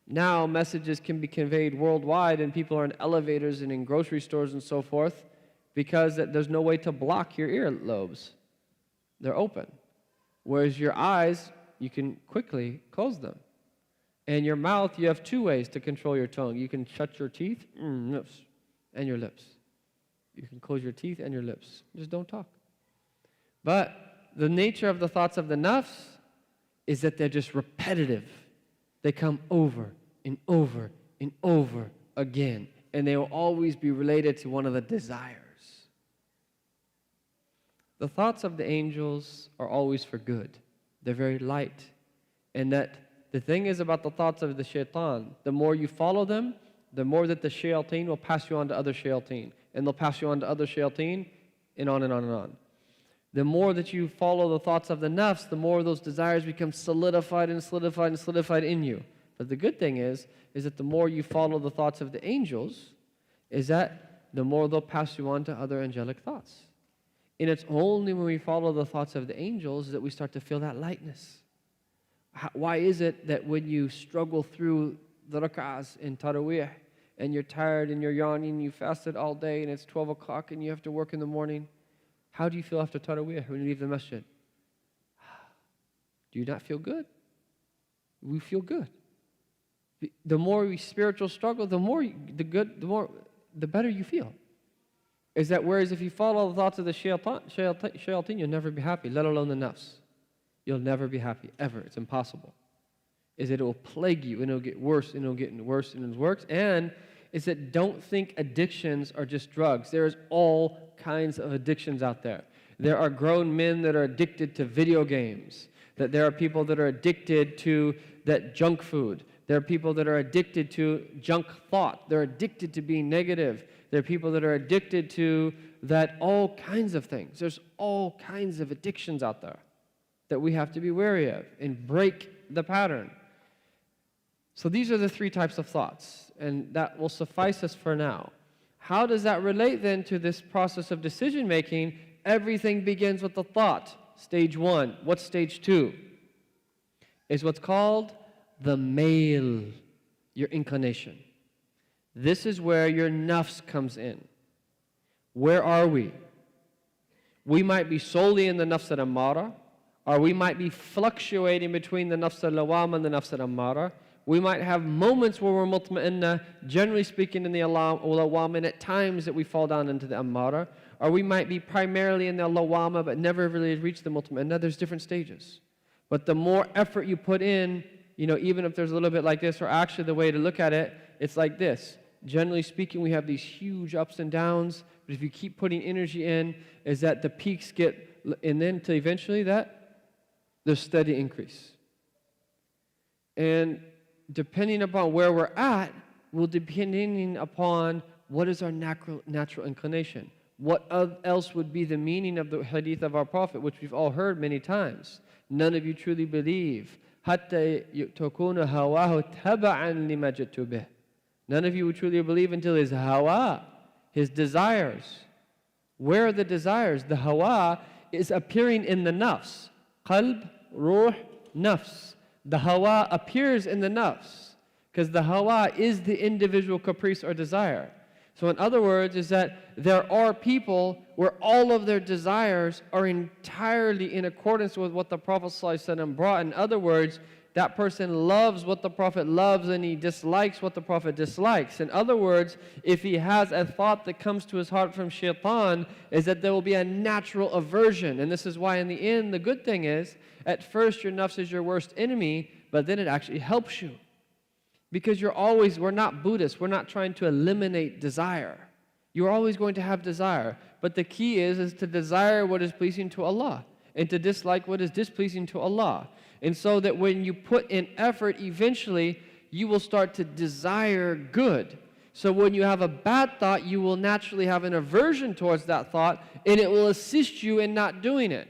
Now messages can be conveyed worldwide and people are in elevators and in grocery stores and so forth because there's no way to block your earlobes. They're open. Whereas your eyes, you can quickly close them. And your mouth, you have two ways to control your tongue. You can shut your teeth, lips, and your lips. You can close your teeth and your lips. Just don't talk. But the nature of the thoughts of the nafs is that they're just repetitive. They come over and over and over again. And they will always be related to one of the desires. The thoughts of the angels are always for good. They're very light. And that the thing is about the thoughts of the shaitan, the more you follow them, the more that the shayateen will pass you on to other shayateen. And they'll pass you on to other shayateen, and on and on and on. The more that you follow the thoughts of the nafs, the more those desires become solidified and solidified and solidified in you. But the good thing is that the more you follow the thoughts of the angels, is that the more they'll pass you on to other angelic thoughts. And it's only when we follow the thoughts of the angels that we start to feel that lightness. Why is it that when you struggle through the rak'ahs in Taraweeh and you're tired and you're yawning, you fasted all day and it's 12 o'clock and you have to work in the morning, how do you feel after Taraweeh when you leave the masjid? Do you not feel good? We feel good. The more we spiritual struggle, the better you feel. Is that whereas if you follow the thoughts of the shayateen, you'll never be happy, let alone the nafs. You'll never be happy, ever. It's impossible. Is that it will plague you, and it'll get worse, and it'll get worse, and it'll worse. And is that don't think addictions are just drugs. There's all kinds of addictions out there. There are grown men that are addicted to video games. That there are people that are addicted to that junk food. There are people that are addicted to junk thought. They're addicted to being negative. There are people that are addicted to that all kinds of things. There's all kinds of addictions out there. that we have to be wary of and break the pattern. So these are the three types of thoughts, and that will suffice us for now. How does that relate then to this process of decision making? Everything begins with the thought. Stage one. What's stage two? Is what's called the mail, your inclination. This is where your nafs comes in. Where are we? We might be solely in the nafs al-ammara, or we might be fluctuating between the nafs al-lawama and the nafs al-ammara. We might have moments where we're mutma'inna, generally speaking in the lawama, and at times that we fall down into the ammara. Or we might be primarily in the lawama but never really reach the mutma'inna. There's different stages. But the more effort you put in, even if there's a little bit like this, or actually the way to look at it, it's like this. Generally speaking, we have these huge ups and downs, but if you keep putting energy in, is that the peaks get, and then to eventually that, there's steady increase. And depending upon where we're at, depending upon what is our natural inclination. What else would be the meaning of the hadith of our Prophet, which we've all heard many times? None of you truly believe. حَتَّى يُؤْتَكُونَ هَوَاهُ تَبَعًا لِمَا جِئْتُ بِهِ. None of you would truly believe until his hawa, his desires. Where are the desires? The hawa is appearing in the nafs. Qalb, ruh, nafs. The hawa appears in the nafs because the hawa is the individual caprice or desire. So in other words, is that there are people where all of their desires are entirely in accordance with what the Prophet ﷺ brought. In other words, that person loves what the Prophet loves and he dislikes what the Prophet dislikes. In other words, if he has a thought that comes to his heart from shaitan, is that there will be a natural aversion. And this is why in the end, the good thing is, at first your nafs is your worst enemy, but then it actually helps you. Because we're not Buddhists, we're not trying to eliminate desire. You're always going to have desire. But the key is to desire what is pleasing to Allah and to dislike what is displeasing to Allah. And so that when you put in effort, eventually you will start to desire good. So when you have a bad thought, you will naturally have an aversion towards that thought, and it will assist you in not doing it.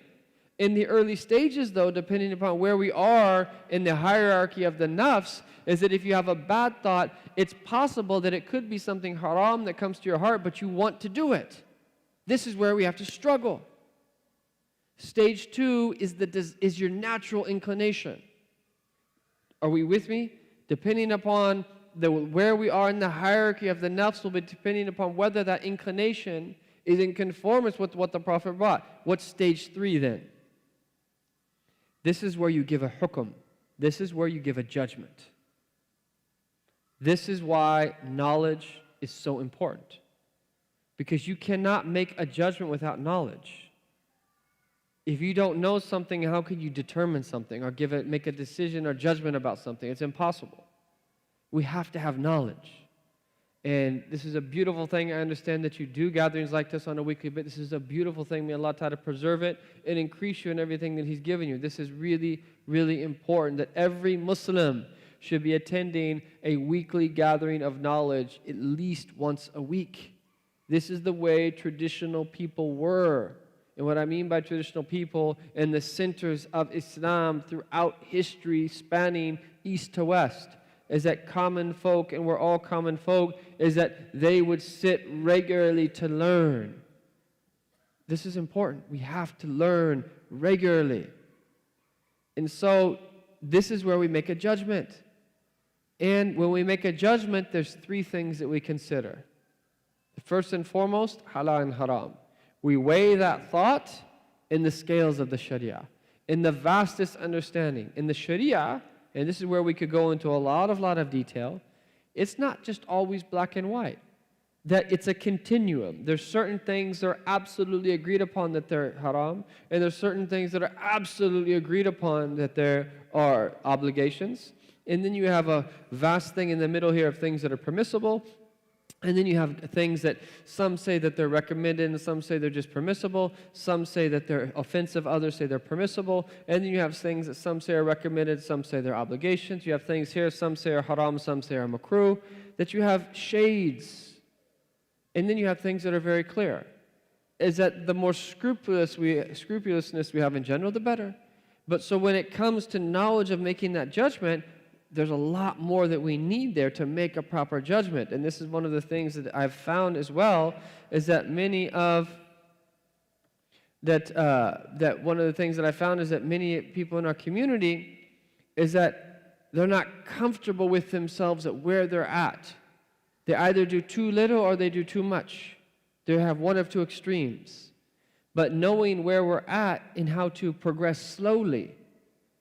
In the early stages, though, depending upon where we are in the hierarchy of the nafs, is that if you have a bad thought, it's possible that it could be something haram that comes to your heart, but you want to do it. This is where we have to struggle. Stage two is your natural inclination. Are we with me? Depending upon where we are in the hierarchy of the nafs will be depending upon whether that inclination is in conformance with what the Prophet brought. What's stage three then? This is where you give a hukum. This is where you give a judgment. This is why knowledge is so important. Because you cannot make a judgment without knowledge. If you don't know something, how could you determine something or make a decision or judgment about something? It's impossible. We have to have knowledge. And this is a beautiful thing. I understand that you do gatherings like this on a weekly basis. This is a beautiful thing. May Allah Ta'ala preserve it and increase you in everything that He's given you. This is really, really important that every Muslim should be attending a weekly gathering of knowledge at least once a week. This is the way traditional people were. And what I mean by traditional people, in the centers of Islam throughout history, spanning east to west, is that common folk, and we're all common folk, is that they would sit regularly to learn. This is important. We have to learn regularly. And so this is where we make a judgment. And when we make a judgment, there's three things that we consider. First and foremost, halal and haram. We weigh that thought in the scales of the Sharia, in the vastest understanding. In the Sharia, and this is where we could go into a lot of detail, it's not just always black and white. That it's a continuum. There's certain things that are absolutely agreed upon that they're haram, and there's certain things that are absolutely agreed upon that there are obligations. And then you have a vast thing in the middle here of things that are permissible. And then you have things that some say that they're recommended and some say they're just permissible. Some say that they're offensive, others say they're permissible. And then you have things that some say are recommended, some say they're obligations. You have things here, some say are haram, some say are makruh. That you have shades. And then you have things that are very clear. Is that the more scrupulousness we have in general, the better. But so when it comes to knowledge of making that judgment, there's a lot more that we need there to make a proper judgment. And this is one of the things that I've found as well, is that one of the things that I found is that many people in our community is that they're not comfortable with themselves at where they're at. They either do too little or they do too much. They have one of two extremes. But knowing where we're at and how to progress slowly,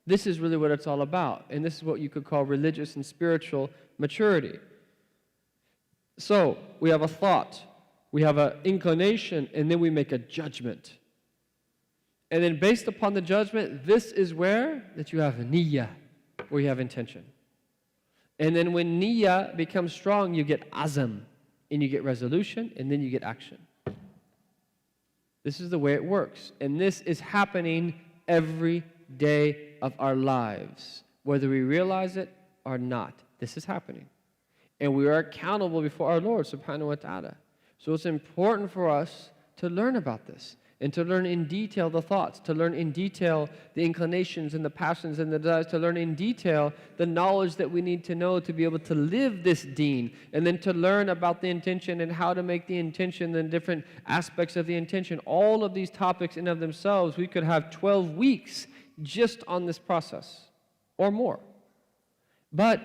this is really what it's all about. And this is what you could call religious and spiritual maturity. So, we have a thought, we have an inclination, and then we make a judgment. And then based upon the judgment, this is where that you have niyyah, where you have intention. And then when niyyah becomes strong, you get azam, and you get resolution, and then you get action. This is the way it works. And this is happening every day of our lives, whether we realize it or not. This is happening. And we are accountable before our Lord, subhanahu wa ta'ala. So it's important for us to learn about this, and to learn in detail the thoughts, to learn in detail the inclinations and the passions and the desires, to learn in detail the knowledge that we need to know to be able to live this deen, and then to learn about the intention and how to make the intention and different aspects of the intention. All of these topics in of themselves, we could have 12 weeks just on this process, or more. But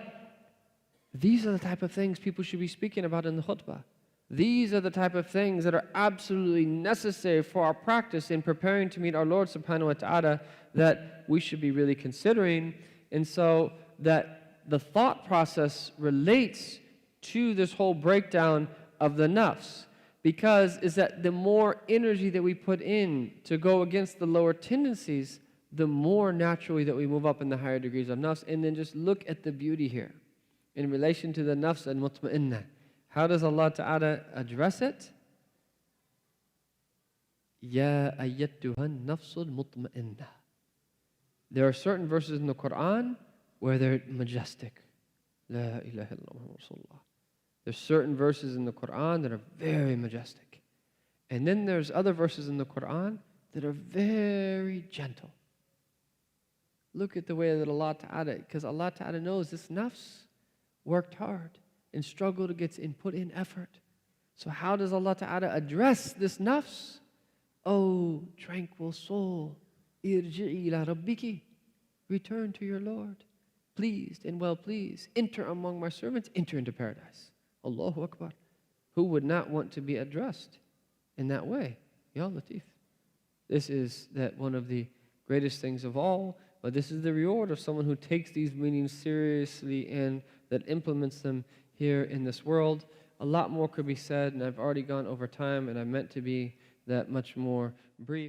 these are the type of things people should be speaking about in the khutbah. These are the type of things that are absolutely necessary for our practice in preparing to meet our Lord subhanahu wa ta'ala, that we should be really considering. And so that the thought process relates to this whole breakdown of the nafs, because is that the more energy that we put in to go against the lower tendencies, the more naturally that we move up in the higher degrees of nafs. And then just look at the beauty here in relation to the nafs al-mutma'innah. How does Allah Ta'ala address it? Ya ayyatuhan nafsul mutma'innah. There are certain verses in the Quran where they're majestic. La ilaha illallah Rasulullah. There's certain verses in the Quran that are very majestic. And then there's other verses in the Quran that are very gentle. Look at the way that Allah Ta'ala, because Allah Ta'ala knows this nafs worked hard and struggled against and put in effort. So how does Allah Ta'ala address this nafs? Oh, tranquil soul, irji'i ila rabbiki, return to your Lord, pleased and well pleased. Enter among my servants, enter into paradise. Allahu Akbar. Who would not want to be addressed in that way? Ya Latif. This is that one of the greatest things of all, but this is the reward of someone who takes these meanings seriously and that implements them here in this world. A lot more could be said, and I've already gone over time, and I meant to be that much more brief.